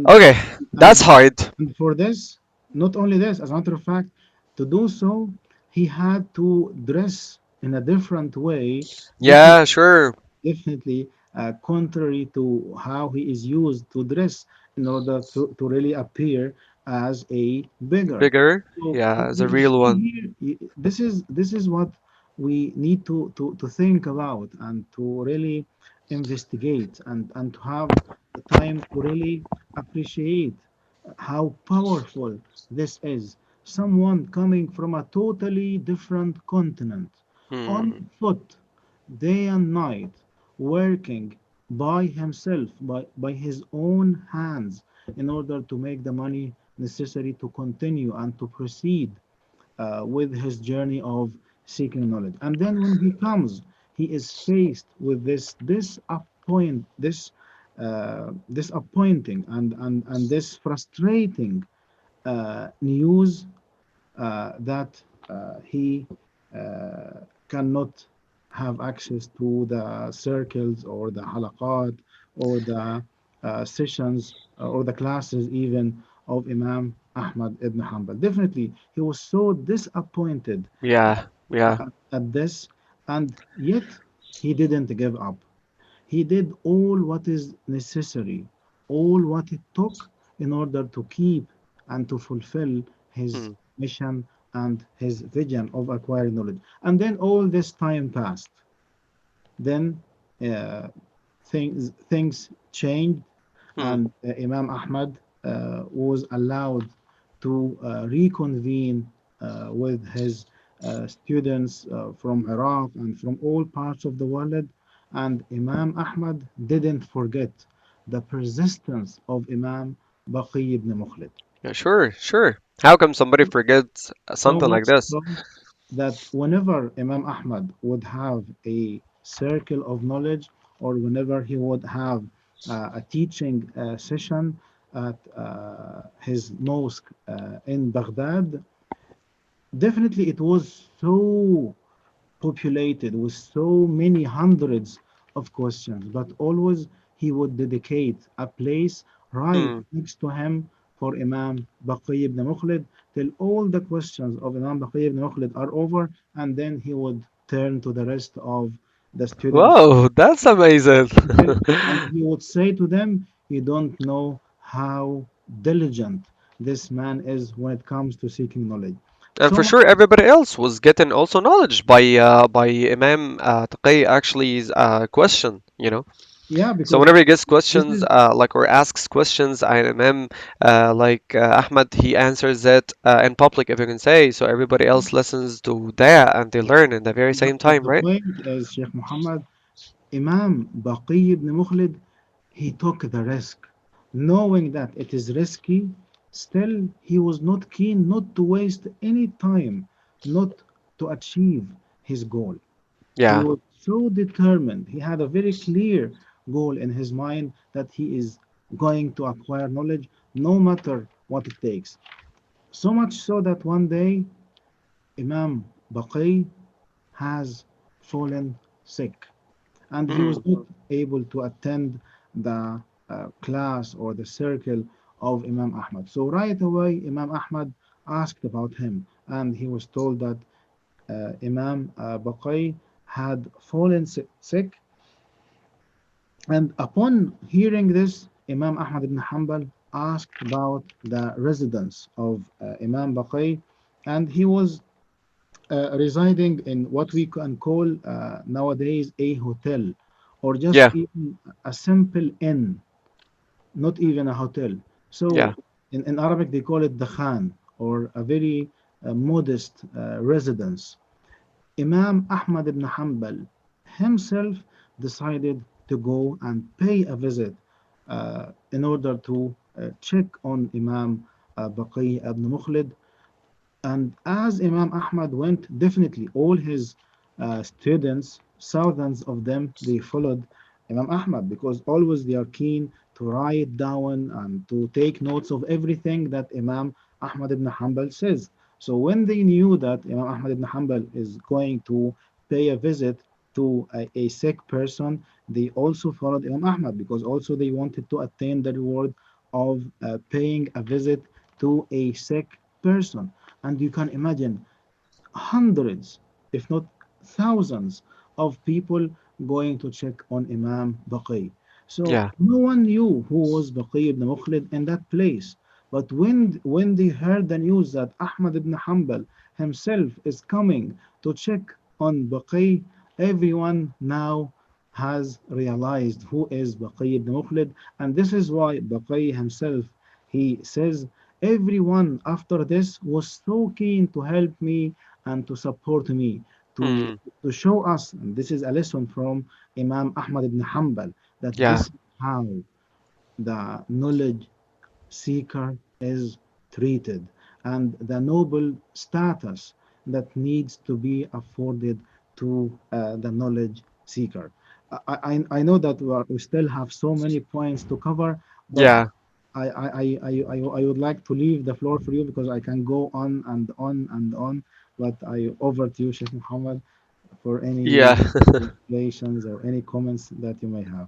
Okay, that's And hard. and for this, not only this, as a matter of fact, to do so, he had to dress in a different way, Yeah, sure. definitely contrary to how he is used to dress in order to really appear as a beggar. Bigger, So yeah, as a you real see one. here, this is what we need to think about and to really investigate and to have the time to really appreciate how powerful this is. Someone coming from a totally different continent on Hmm. foot day and night, working by himself, by his own hands, in order to make the money necessary to continue and to proceed with his journey of seeking knowledge. And then when he comes, he is faced with this disappointing and this frustrating news that he cannot have access to the circles or the halaqat or the sessions or the classes even of Imam Ahmad ibn Hanbal. Definitely, he was so disappointed Yeah, yeah. at this, and yet he didn't give up. He did all what is necessary, all what it took in order to keep and to fulfill his Hmm. mission and his vision of acquiring knowledge. And then all this time passed. Then uh, things changed, Hmm. and Imam Ahmad was allowed to reconvene with his students from Iraq and from all parts of the world. And Imam Ahmad didn't forget the persistence of Imam Baqi ibn Mukhlid. Yeah, sure, sure. How come somebody forgets So something like much this? so that whenever Imam Ahmad would have a circle of knowledge, or whenever he would have a teaching session at his mosque in Baghdad, definitely it was so populated with so many hundreds of questions, but always he would dedicate a place right Hmm. next to him for Imam Baqi ibn Mukhlid till all the questions of Imam Baqi ibn Mukhlid are over, and then he would turn to the rest of the students Whoa, that's amazing. and he would say to them, "You don't know how diligent this man is when it comes to seeking knowledge." And So for much, sure, everybody else was getting also knowledge by Imam Taqi actually's question, you know. yeah, So because whenever he gets this questions, is like or asks questions, and Imam, Ahmad, he answers it in public, if you can say. So everybody else listens to that and they learn in the very same but time, the right? point is, Sheikh Muhammad, Imam Baqi ibn Mukhlid, he took the risk, knowing that it is risky. Still, he was not keen not to waste any time, not to achieve his goal. He Yeah. was so determined. He had a very clear goal in his mind that he is going to acquire knowledge no matter what it takes. So much so that one day Imam Baqi has fallen sick and he was Hmm. not able to attend the class or the circle of Imam Ahmad. So right away, Imam Ahmad asked about him, and he was told that Imam Baqi had fallen sick. And upon hearing this, Imam Ahmad ibn Hanbal asked about the residence of Imam Baqi, and he was residing in what we can call nowadays a hotel, or just Yeah. even a simple inn, not even a hotel. Yeah. So in Arabic, they call it the Khan, or a very modest residence. Imam Ahmad ibn Hanbal himself decided to go and pay a visit in order to check on Imam Baqi ibn Mukhlid. And as Imam Ahmad went, definitely all his students, thousands of them, they followed Imam Ahmad, because always they are keen to write down and to take notes of everything that Imam Ahmad ibn Hanbal says. So when they knew that Imam Ahmad ibn Hanbal is going to pay a visit to a sick person, they also followed Imam Ahmad because also they wanted to attain the reward of paying a visit to a sick person. And you can imagine hundreds, if not thousands, of people going to check on Imam Baqi. So Yeah. no one knew who was Baqi ibn Mukhlid in that place. But when they heard the news that Ahmad ibn Hanbal himself is coming to check on Baqi, everyone now has realized who is Baqi ibn Mukhlid, and this is why Baqi himself he says everyone after this was so keen to help me and to support me to Hmm. to show us, and this is a lesson from Imam Ahmad ibn Hanbal, that this Yeah. is how the knowledge seeker is treated and the noble status that needs to be afforded to the knowledge seeker. I know that we still have so many points to cover, but Yeah. I would like to leave the floor for you because I can go on and on and on. But I over to you, Sheikh Muhammad, for any Yeah. calculations or any comments that you may have.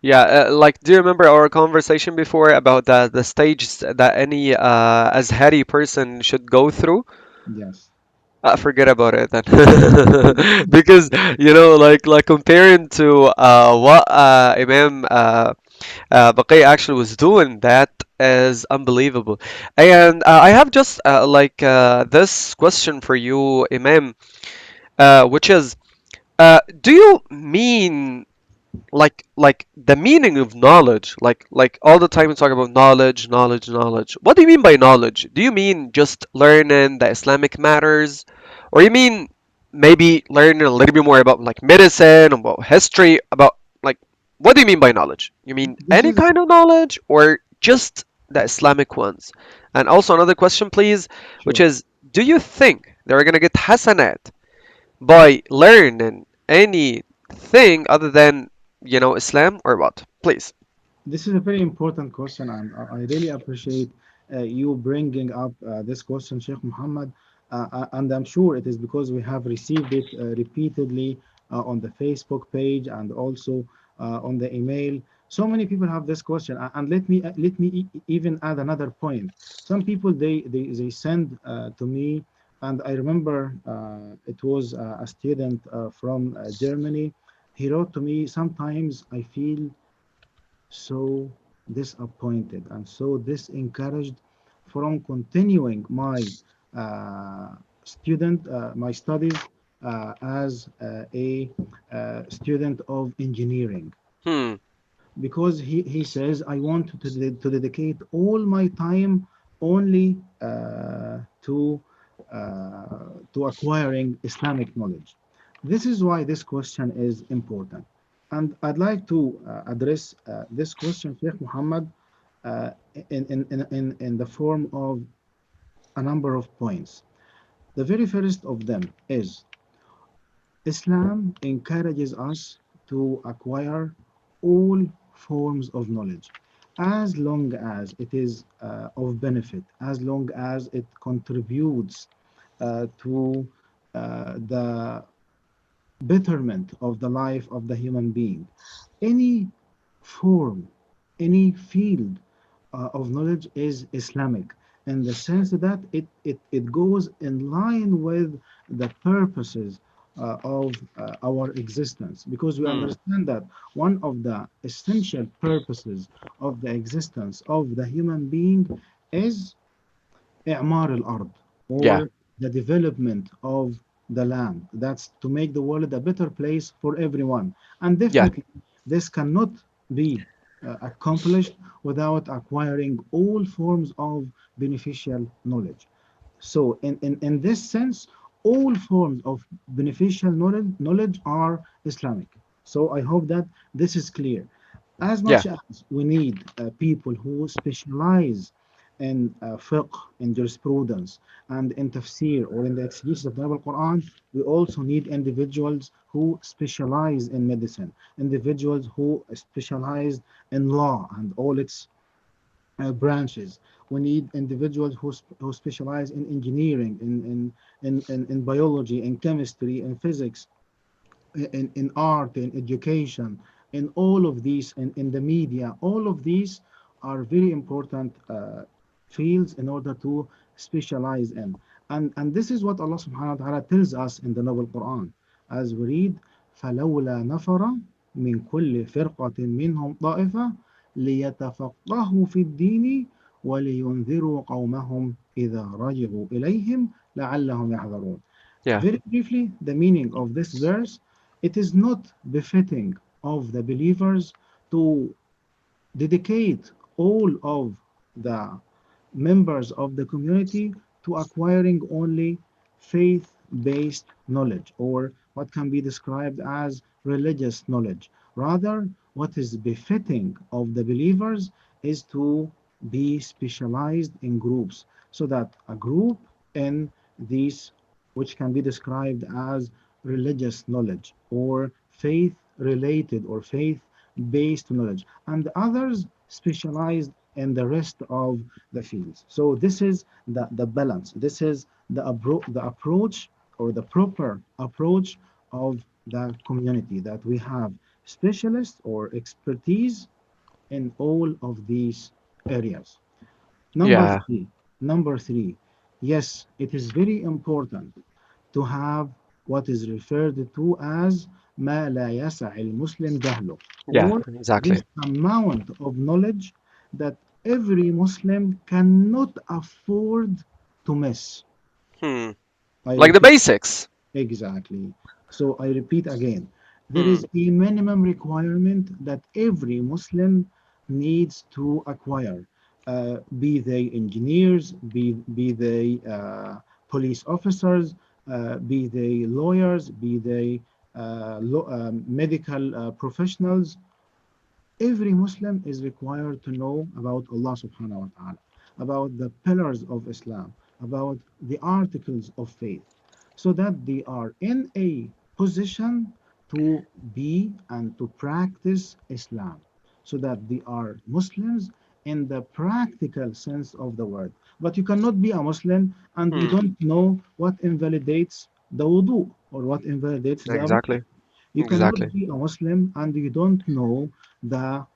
Yeah, like, do you remember our conversation before about the stages that any Azhari person should go through? Yes. Forget about it then, because like comparing to what Imam Baqi actually was doing, that is unbelievable. And I have just this question for you, Imam, which is, do you mean like the meaning of knowledge, like all the time we talk about knowledge, knowledge, knowledge? What do you mean by knowledge? Do you mean just learning the Islamic matters, or you mean maybe learning a little bit more about like medicine, about history, about like, what do you mean by knowledge? You mean This any is kind of knowledge or just the Islamic ones? And also another question, please, which sure. is, do you think they're gonna get hasanat by learning anything other than, Islam, or what? Please. This is a very important question, and I really appreciate you bringing up this question, Sheikh Muhammad. And I'm sure it is because we have received it repeatedly on the Facebook page and also on the email. So many people have this question, and let me even add another point. Some people they send to me, and I remember it was a student from Germany. He wrote to me, sometimes I feel so disappointed and so disencouraged from continuing my studies as a student of engineering Hmm. because he says I want to dedicate all my time only to acquiring Islamic knowledge. This is why this question is important, and I'd like to address this question, Sheikh Muhammad, uh, in the form of a number of points. The very first of them is Islam encourages us to acquire all forms of knowledge as long as it is of benefit, as long as it contributes to the betterment of the life of the human being. Any form, any field of knowledge is Islamic in the sense that it goes in line with the purposes of our existence because we Hmm. understand that one of the essential purposes of the existence of the human being is إعمار الأرض Yeah. or the development of the land. That's to make the world a better place for everyone. And Yeah. definitely, this cannot be accomplished without acquiring all forms of beneficial knowledge. So, in this sense, all forms of beneficial knowledge are Islamic. So, I hope that this is clear. As Yeah. much as we need people who specialize in fiqh, in jurisprudence, and in tafsir or in the exegesis of the Bible Quran, we also need individuals who specialize in medicine, individuals who specialize in law and all its branches. We need individuals who specialize in engineering, in biology, in chemistry, in physics, in art, in education, in all of these, in the media, all of these are very important fields in order to specialize in. And this is what Allah subhanahu wa ta'ala tells us in the Noble Quran. As we read, فَلَوْلَا نَفَرَ مِنْ كُلِّ فِرْقَةٍ مِّنْهُمْ طَائِفَةٌ لِيَتَفَقَّهُوا فِي الدِّينِ وَلِيُنذِرُوا قَوْمَهُمْ إِذَا رَجِعُوا إِلَيْهِمْ لَعَلَّهُمْ يَحْذَرُونَ. Yeah. Very briefly, the meaning of this verse: it is not befitting of the believers to dedicate all of the members of the community to acquiring only faith based knowledge, or what can be described as religious knowledge. Rather, what is befitting of the believers is to be specialized in groups, so that a group in these, which can be described as religious knowledge or faith related or faith based knowledge, and others specialized in the rest of the fields. So this is the balance. This is the approach, or the proper approach of the community, that we have specialists or expertise in all of these areas. Number Yeah. three, number three, yes, it is very important to have what is referred to as ما لا يسع المسلم جهله, Yeah. or Exactly. this amount of knowledge that every Muslim cannot afford to miss. Hmm. I Like the repeat. basics. Exactly. So I repeat again, there Hmm. is a minimum requirement that every Muslim needs to acquire, be they engineers, be they police officers, be they lawyers, be they medical professionals. Every Muslim is required to know about Allah subhanahu wa ta'ala, about the pillars of Islam, about the articles of faith, so that they are in a position to be and to practice Islam, so that they are Muslims in the practical sense of the word. But you cannot be a Muslim and you Hmm. don't know what invalidates the wudu or what invalidates the ablution. Exactly. You cannot Exactly. be a Muslim and you don't know the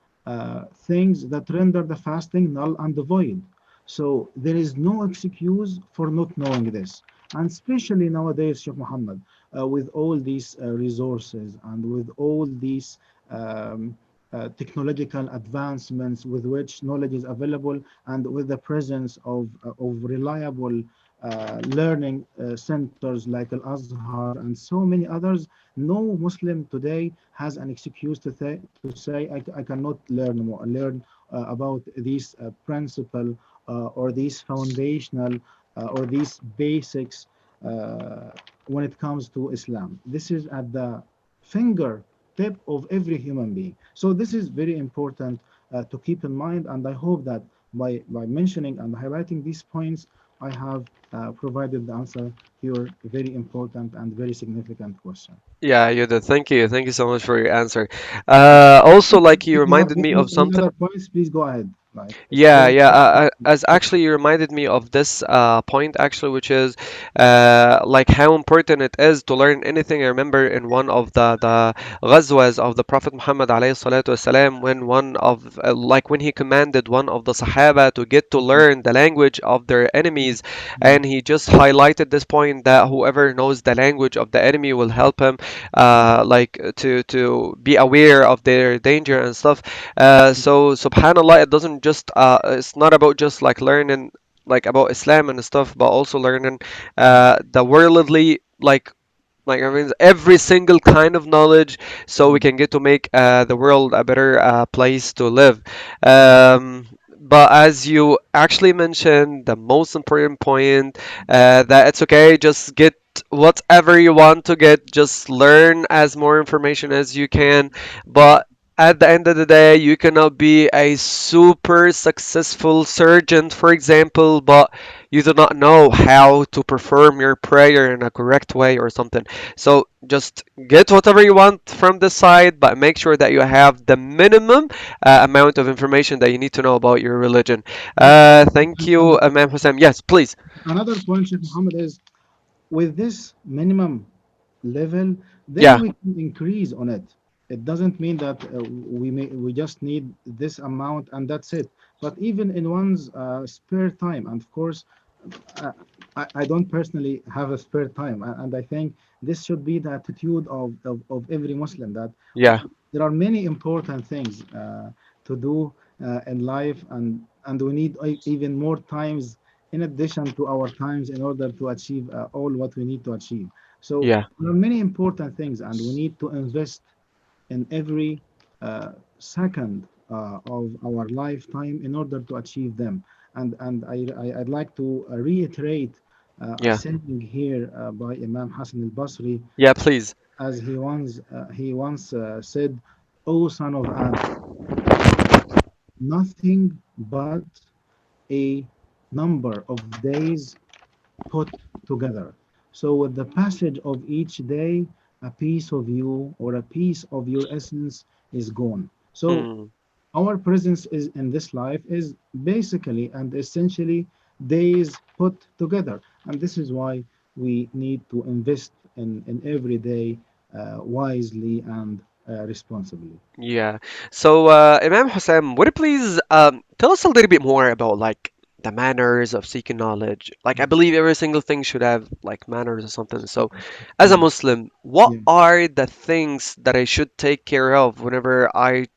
things that render the fasting null and void. So there is no excuse for not knowing this. And especially nowadays, Sheikh Muhammad, with all these resources and with all these technological advancements with which knowledge is available, and with the presence of reliable learning centers like Al Azhar and so many others, no Muslim today has an excuse to say, I cannot learn more, learn about these principle or these foundational or these basics when it comes to Islam. This is at the finger tip of every human being. So this is very important to keep in mind, and I hope that by mentioning and highlighting these points, I have provided the answer to your very important and very significant question. Yeah, you did. Thank you. Thank you so much for your answer. Also, like you If you have reminded me of any something. other points, please go ahead. Like Yeah, share. yeah. As actually, you reminded me of this point actually, which is like how important it is to learn anything. I remember in one of the ghazwas of the Prophet Muhammad alayhi salatu wasalam, when one of like when he commanded one of the Sahaba to get to learn the language of their enemies, and he just highlighted this point that whoever knows the language of the enemy will help him, like to be aware of their danger and stuff. So subhanallah, it doesn't just it's not about just like learning like about Islam and stuff, but also learning the worldly like I mean every single kind of knowledge, so we can get to make the world a better place to live. But as you actually mentioned, the most important point, that it's okay, just get whatever you want to get, just learn as more information as you can, but at the end of the day, you cannot be a super successful surgeon, for example, but you do not know how to perform your prayer in a correct way or something. So just get whatever you want from the side, but make sure that you have the minimum amount of information that you need to know about your religion. Yeah. Thank And you, Imam Hussein. Yes, please. another point, Sheikh Muhammad, is with this minimum level, then Yeah, we can increase on it. It doesn't mean that we just need this amount and that's it. But even in one's spare time, and of course, uh, I don't personally have a spare time, and I think this should be the attitude of every Muslim that yeah, there are many important things to do in life, and we need even more times in addition to our times in order to achieve all what we need to achieve. So yeah, there are many important things, and we need to invest in every second of our lifetime in order to achieve them. I'd like to reiterate a yeah, saying here by Imam Hassan al-Basri, yeah, please. as he once said, "O son of Adam, nothing but a number of days put together. So with the passage of each day, a piece of you or a piece of your essence is gone. So Hmm. our presence is in this life is basically and essentially days put together, and this is why we need to invest in every day wisely and responsibly. Yeah. So, Imam Hussein, would you please tell us a little bit more about like the manners of seeking knowledge? Like, I believe every single thing should have like manners or something. So, as a Yeah, Muslim, what yeah, are the things that I should take care of whenever I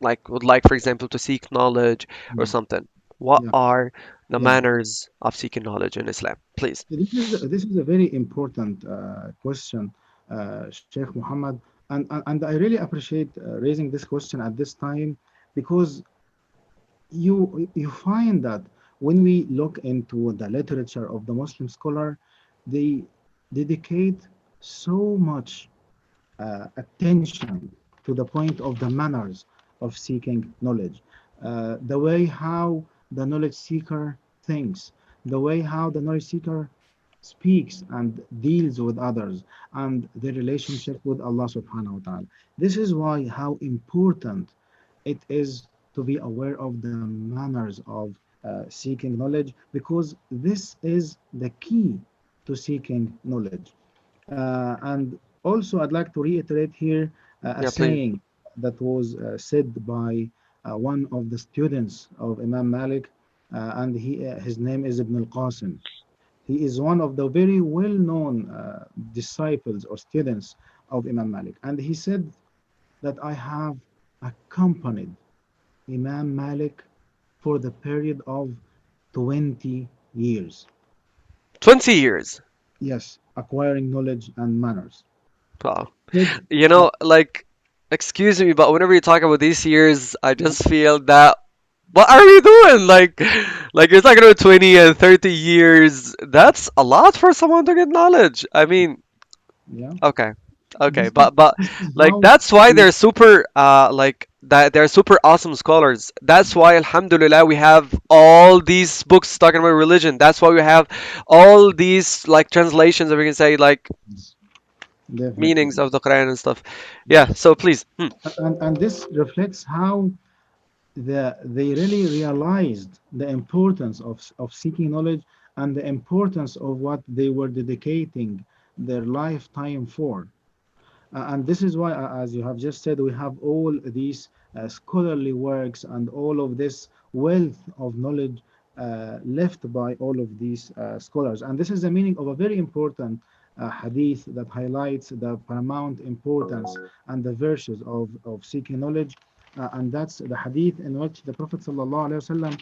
like would like, for example, to seek knowledge or yeah, something? What yeah, are the yeah. manners of seeking knowledge in Islam? Please. This is a very important question, Sheikh Muhammad, and I really appreciate raising this question at this time because you find that when we look into the literature of the Muslim scholar, they dedicate so much attention to the point of the manners of seeking knowledge, the way how the knowledge seeker thinks, the way how the knowledge seeker speaks and deals with others, and their relationship with Allah subhanahu wa ta'ala. This is why how important it is to be aware of the manners of seeking knowledge, because this is the key to seeking knowledge. And also, I'd like to reiterate here a Yeah, please. saying that was said by one of the students of Imam Malik, and his name is Ibn al-Qasim. He is one of the very well-known disciples or students of Imam Malik. And he said that I have accompanied Imam Malik for the period of 20 years. 20 years. Yes, acquiring knowledge and manners. Wow. Said, You know, like, excuse me, but whenever you talk about these years, I just feel that what are we doing? Like you're talking about 20 and 30 years. That's a lot for someone to get knowledge. I mean, yeah, okay. Okay, this is but this is like how that's why we they're super like that they're super awesome scholars. That's why alhamdulillah we have all these books talking about religion. That's why we have all these like translations that we can say like meanings definitely. of the Quran and stuff. Yeah, so please. Hmm. And this reflects how they really realized the importance of seeking knowledge and the importance of what they were dedicating their lifetime for. And this is why, as you have just said, we have all these scholarly works and all of this wealth of knowledge left by all of these scholars. And this is the meaning of a very important hadith that highlights the paramount importance and the virtues of seeking knowledge. And that's the hadith in which the Prophet ﷺ,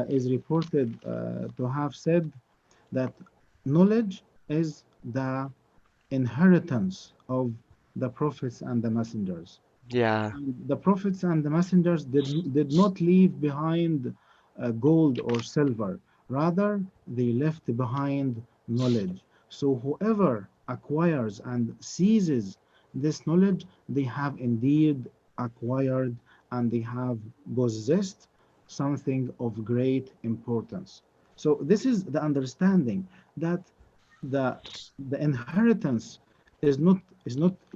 is reported to have said that knowledge is the inheritance of the prophets and the messengers. Yeah. The prophets and the messengers did not leave behind gold or silver. Rather, they left behind knowledge. So whoever acquires and seizes this knowledge, they have indeed acquired, and they have possessed something of great importance. So this is the understanding that the the inheritance is not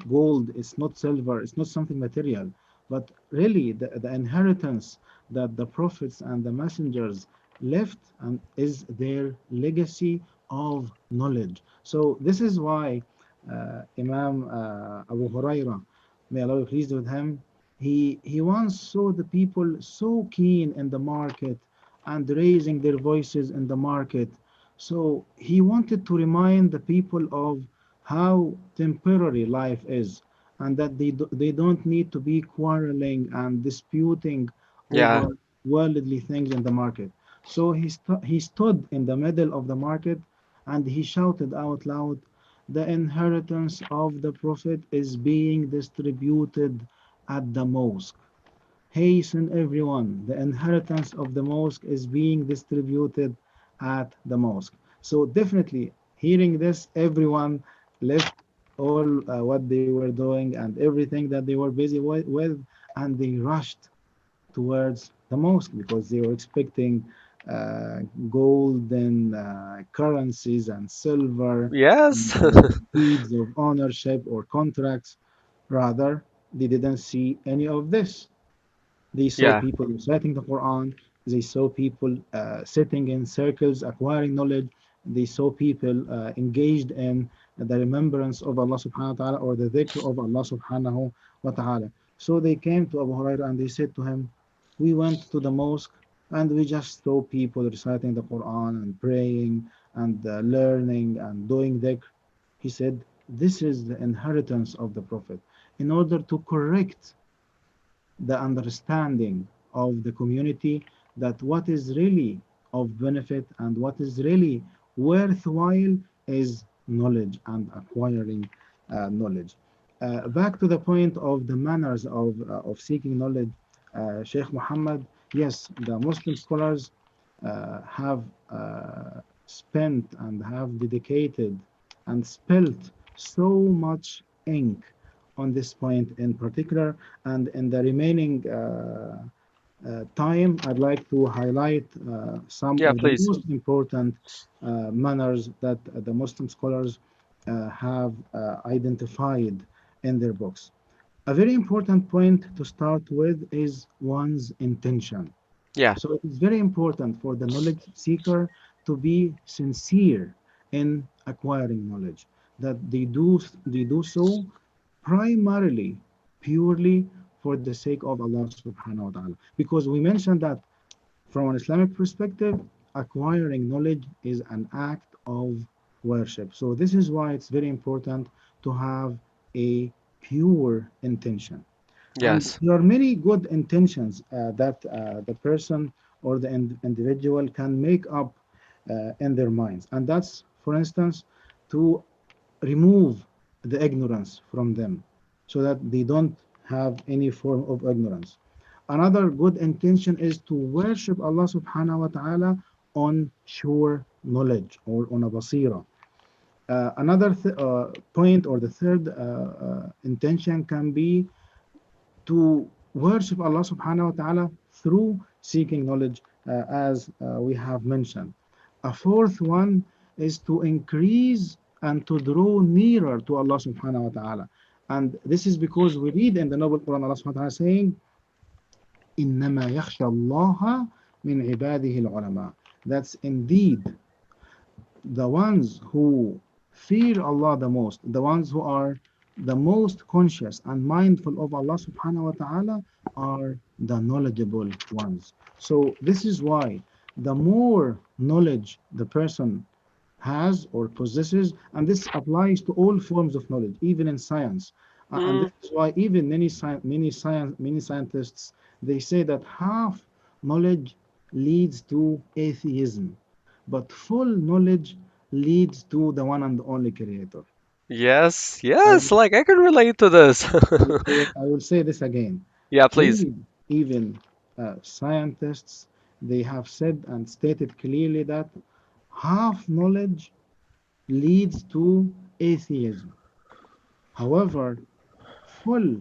gold, it's not silver, it's not something material, but really the inheritance that the prophets and the messengers left and is their legacy of knowledge. So this is why Imam Abu Huraira, may Allah be pleased with him, he once saw the people so keen in the market and raising their voices in the market. So he wanted to remind the people of how temporary life is, and that they don't need to be quarreling and disputing Yeah. over worldly things in the market. So he stood in the middle of the market and he shouted out loud, "The inheritance of the Prophet is being distributed at the mosque. Hasten everyone, the inheritance of the mosque is being distributed at the mosque." So definitely, hearing this, everyone left all what they were doing and everything that they were busy with, and they rushed towards the mosque because they were expecting uh, golden currencies and silver Yes. and deeds of ownership or contracts. Rather, they didn't see any of this. They saw Yeah. people reciting the Quran. They saw people sitting in circles, acquiring knowledge. They saw people engaged in the remembrance of Allah subhanahu wa ta'ala or the dhikr of Allah subhanahu wa ta'ala. So they came to Abu Hurairah and they said to him, "We went to the mosque and we just saw people reciting the Quran and praying and learning and doing dhikr." He said, "This is the inheritance of the Prophet. In order to correct the understanding of the community that what is really of benefit and what is really worthwhile is knowledge and acquiring knowledge." Back to the point of the manners of seeking knowledge, Sheikh Muhammad, yes, the Muslim scholars have spent and have dedicated and spilt so much ink on this point in particular. And in the remaining time, I'd like to highlight some Yeah, of the please. most important manners that the Muslim scholars have identified in their books. A very important point to start with is one's intention. Yeah. So it is very important for the knowledge seeker to be sincere in acquiring knowledge, that they do so primarily, purely for the sake of Allah subhanahu wa ta'ala. Because we mentioned that from an Islamic perspective, acquiring knowledge is an act of worship. So this is why it's very important to have a pure intention. And Yes. there are many good intentions that the person or the individual can make up in their minds. And that's, for instance, to remove the ignorance from them so that they don't have any form of ignorance. Another good intention is to worship Allah subhanahu wa ta'ala on sure knowledge or on a basira. Another point or the third intention can be to worship Allah subhanahu wa ta'ala through seeking knowledge, as we have mentioned. A fourth one is to increase and to draw nearer to Allah subhanahu wa ta'ala. And this is because we read in the Noble Quran Allah subhanahu wa ta'ala saying, إِنَّمَا يَخْشَى اللَّهَ مِنْ عِبَادِهِ الْعُلَمَاء. That's indeed the ones who fear Allah the most, the ones who are the most conscious and mindful of Allah subhanahu wa ta'ala are the knowledgeable ones. So this is why the more knowledge the person has or possesses, and this applies to all forms of knowledge, even in science. And Mm, this is why even many scientists they say that half knowledge leads to atheism, but full knowledge leads to the one and only Creator. yes. I Yes. will, Like I can relate to this. I will say this again. Yeah, please. Even scientists, they have said and stated clearly that half knowledge leads to atheism. However, full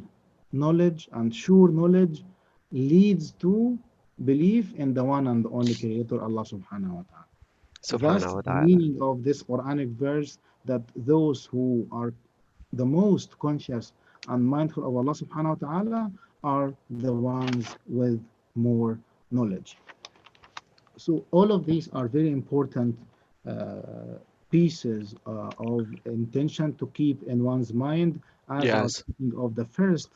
knowledge and sure knowledge leads to belief in the one and only creator, Allah subhanahu wa ta'ala. Thus, Subhanahu wa the ta'ala. meaning of this Quranic verse that those who are the most conscious and mindful of Allah subhanahu wa ta'ala are the ones with more knowledge. So all of these are very important pieces of intention to keep in one's mind as are Yes. speaking of the first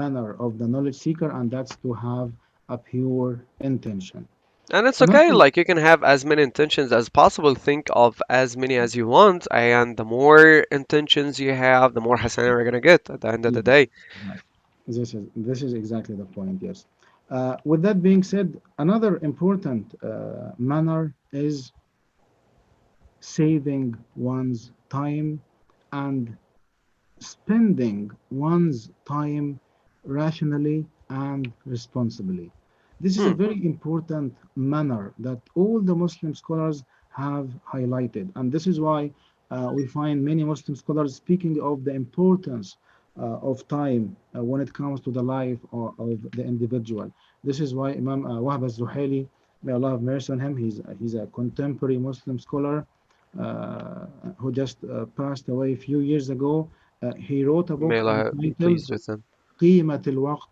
manner of the knowledge seeker, and that's to have a pure intention. And it's okay, Another, like you can have as many intentions as possible. Think of as many as you want, and the more intentions you have, the more hasanah you're gonna get at the end of the yes, day. right. This is exactly the point. Yes. With that being said, another important manner is saving one's time and spending one's time rationally and responsibly. This is a Hmm. very important manner that all the Muslim scholars have highlighted, and this is why we find many Muslim scholars speaking of the importance of time when it comes to the life of the individual. This is why Imam Wahb al-Zuhaili, may Allah have mercy on him, he's a contemporary Muslim scholar who just passed away a few years ago. He wrote a May book Allah be entitled pleased with them. قيمة الوقت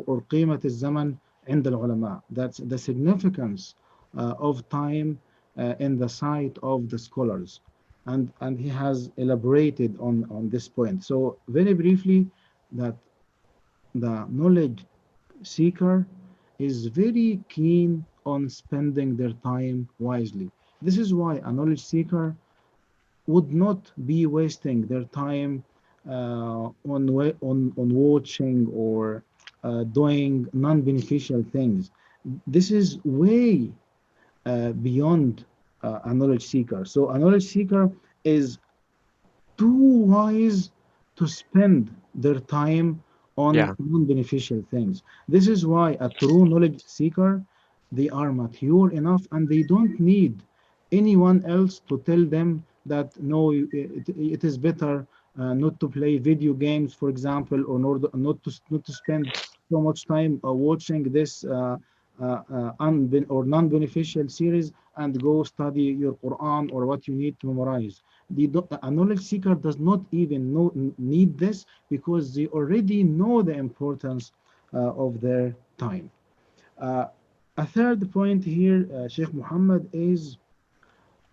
or قيمة الزمن عند العلماء. That's the significance of time in the sight of the scholars. And he has elaborated on this point. So very briefly, that the knowledge seeker is very keen on spending their time wisely. This is why a knowledge seeker would not be wasting their time on watching or doing non-beneficial things. This is way beyond a knowledge seeker. So a knowledge seeker is too wise to spend their time on Yeah. non-beneficial things. This is why a true knowledge seeker, they are mature enough and they don't need anyone else to tell them that no, it is better not to play video games, for example, or not to spend so much time watching this or non-beneficial series and go study your Quran or what you need to memorize. A knowledge seeker does not even need this because they already know the importance of their time. Uh, a third point here, Sheikh Muhammad, is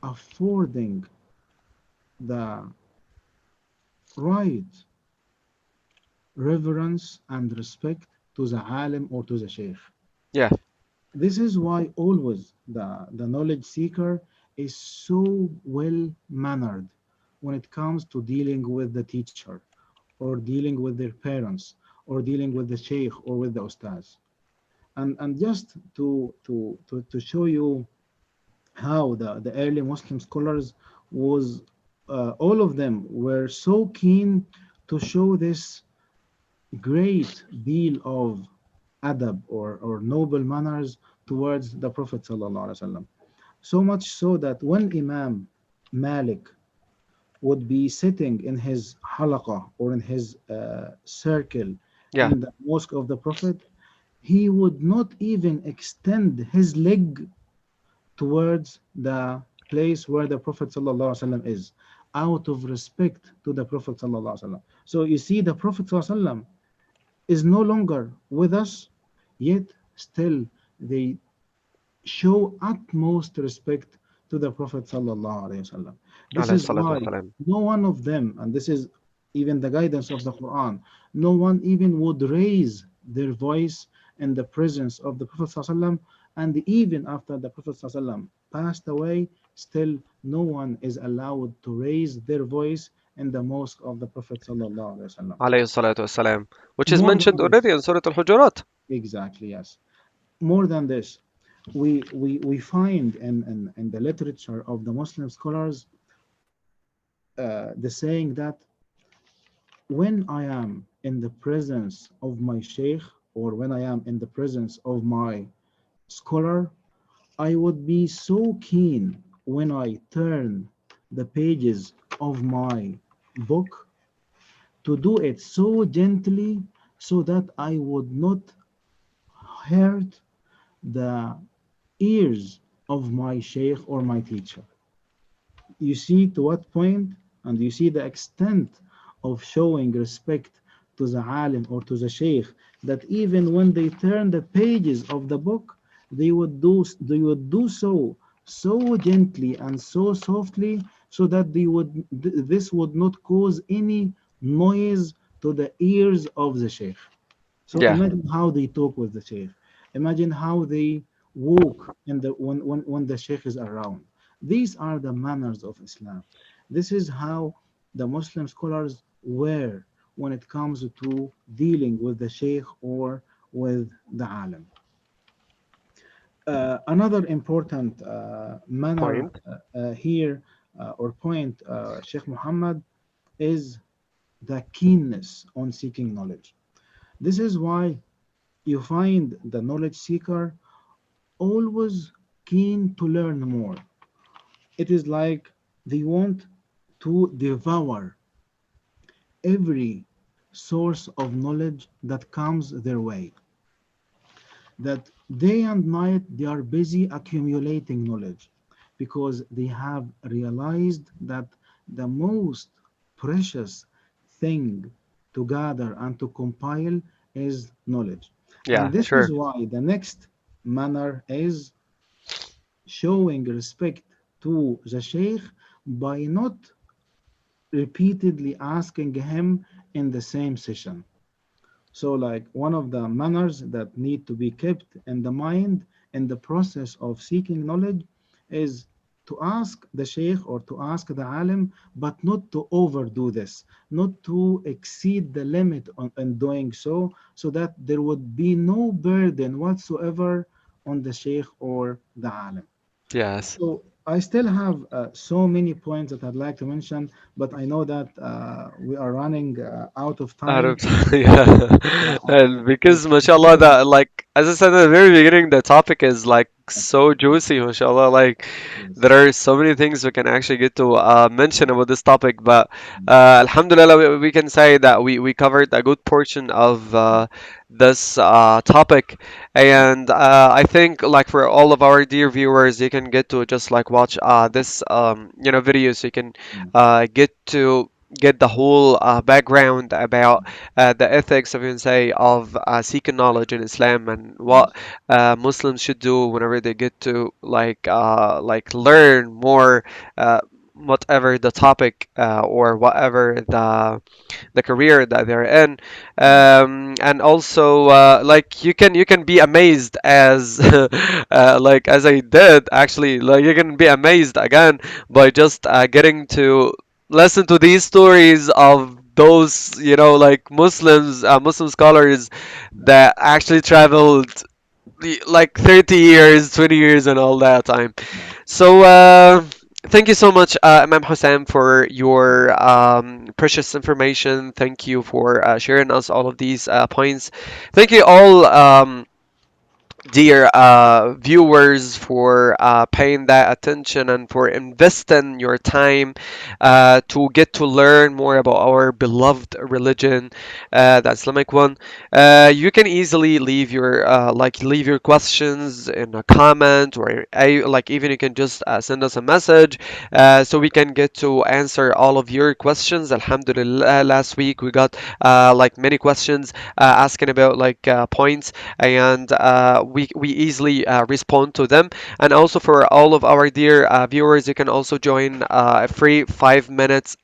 affording the right reverence and respect to the alim or to the sheikh. Yeah. This is why always the knowledge seeker is so well mannered when it comes to dealing with the teacher or dealing with their parents or dealing with the sheikh or with the ustaz. And just to show you how the early Muslim scholars was all of them were so keen to show this great deal of adab or noble manners towards the Prophet sallallahu alaihi wasallam. So much so that when Imam Malik would be sitting in his halaqah or in his circle Yeah. in the mosque of the Prophet, he would not even extend his leg towards the place where the Prophet ﷺ is, out of respect to the Prophet ﷺ. So you see, the Prophet ﷺ is no longer with us, yet still they show utmost respect to the Prophet sallallahu alaihi wasallam. This Alayhi is salatu why wasalam. no one of them, and this is even the guidance of the Quran, no one even would raise their voice in the presence of the Prophet sallallahu alaihi wasallam, and even after the Prophet sallallahu alaihi wasallam passed away, still no one is allowed to raise their voice in the mosque of the Prophet sallallahu alaihi wasallam. Alayhi salatu wasalam. Which is More than mentioned this, already in Surah Al-Hujurat. exactly, yes. More than this, we find in the literature of the Muslim scholars the saying that when I am in the presence of my sheikh or when I am in the presence of my scholar, I would be so keen when I turn the pages of my book to do it so gently so that I would not hurt the ears of my sheikh or my teacher. You see to what point, and you see the extent of showing respect to the alim or to the sheikh, that even when they turn the pages of the book, they would do so so gently and so softly, so that this would not cause any noise to the ears of the sheikh. So Yeah. imagine how they talk with the sheikh. Imagine how they walk in when the sheikh is around. These are the manners of Islam. This is how the Muslim scholars were when it comes to dealing with the sheikh or with the alim. Another important manner Point. here or point, Sheikh Muhammad, is the keenness on seeking knowledge. This is why you find the knowledge seeker always keen to learn more. It is like they want to devour every source of knowledge that comes their way. That day and night they are busy accumulating knowledge because they have realized that the most precious thing to gather and to compile is knowledge. And Yeah, this is sure. why the next manner is showing respect to the sheikh by not repeatedly asking him in the same session. So, like one of the manners that need to be kept in the mind in the process of seeking knowledge is to ask the sheikh or to ask the alim, but not to overdo this, not to exceed the limit in doing so, so that there would be no burden whatsoever on the sheikh or the alim. Yes. So I still have so many points that I'd like to mention, but I know that we are running out of Out of time. yeah, Yeah, and because it's mashallah very that like as I said at the very beginning, the topic is like so juicy, mashallah. Like yes. there are so many things we can actually get to mention about this topic, but alhamdulillah, we can say that we covered a good portion of this topic, and I think like for all of our dear viewers, you can get to just like watch this video, so you can get to get the whole background about the ethics of you can say of seeking knowledge in Islam and what Yes. Muslims should do whenever they get to like learn more whatever the topic or whatever the career that they're in, and also like you can be amazed as like as I did actually, like you can be amazed again by just getting to listen to these stories of those like Muslim scholars that actually traveled like 30 years, 20 years and all that time. Yeah. So thank you so much, Imam Hussein, for your precious information. Thank you for sharing us all of these points. Thank you all, dear viewers, for paying that attention and for investing your time to get to learn more about our beloved religion, the Islamic one. You can easily leave your leave your questions in a comment, or like even you can just send us a message so we can get to answer all of your questions. Alhamdulillah, last week we got like many questions asking about like points, and we easily respond to them. And also for all of our dear viewers, you can also join a free 5 minutes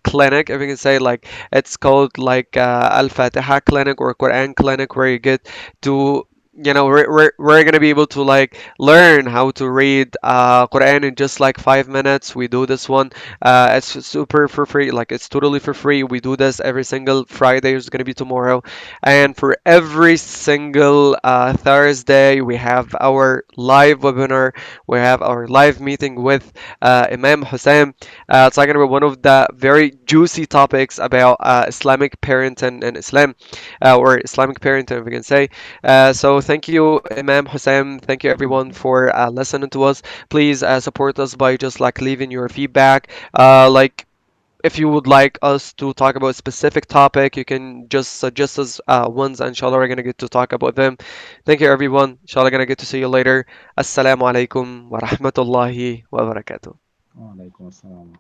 clinic, if you can say, like it's called like Al Fatiha clinic or Quran clinic, where you get to we're gonna be able to like learn how to read Quran in just like 5 minutes. We do this one. It's super for free, like it's totally for free. We do this every single Friday. It's gonna be tomorrow, and for every single Thursday, we have our live webinar. We have our live meeting with Imam Hussein. Talking about one of the very juicy topics about Islamic parenting and Islam, or Islamic parenting, if we can say. So thank you, Imam Hussein. Thank you, everyone, for listening to us. Please support us by just like leaving your feedback. Like if you would like us to talk about a specific topic, you can just suggest us ones, and inshallah we're gonna get to talk about them. Thank you everyone. Inshallah gonna get to see you later. Assalamu alaikum wa rahmatullahi wa barakatuh. وعليكم السلام.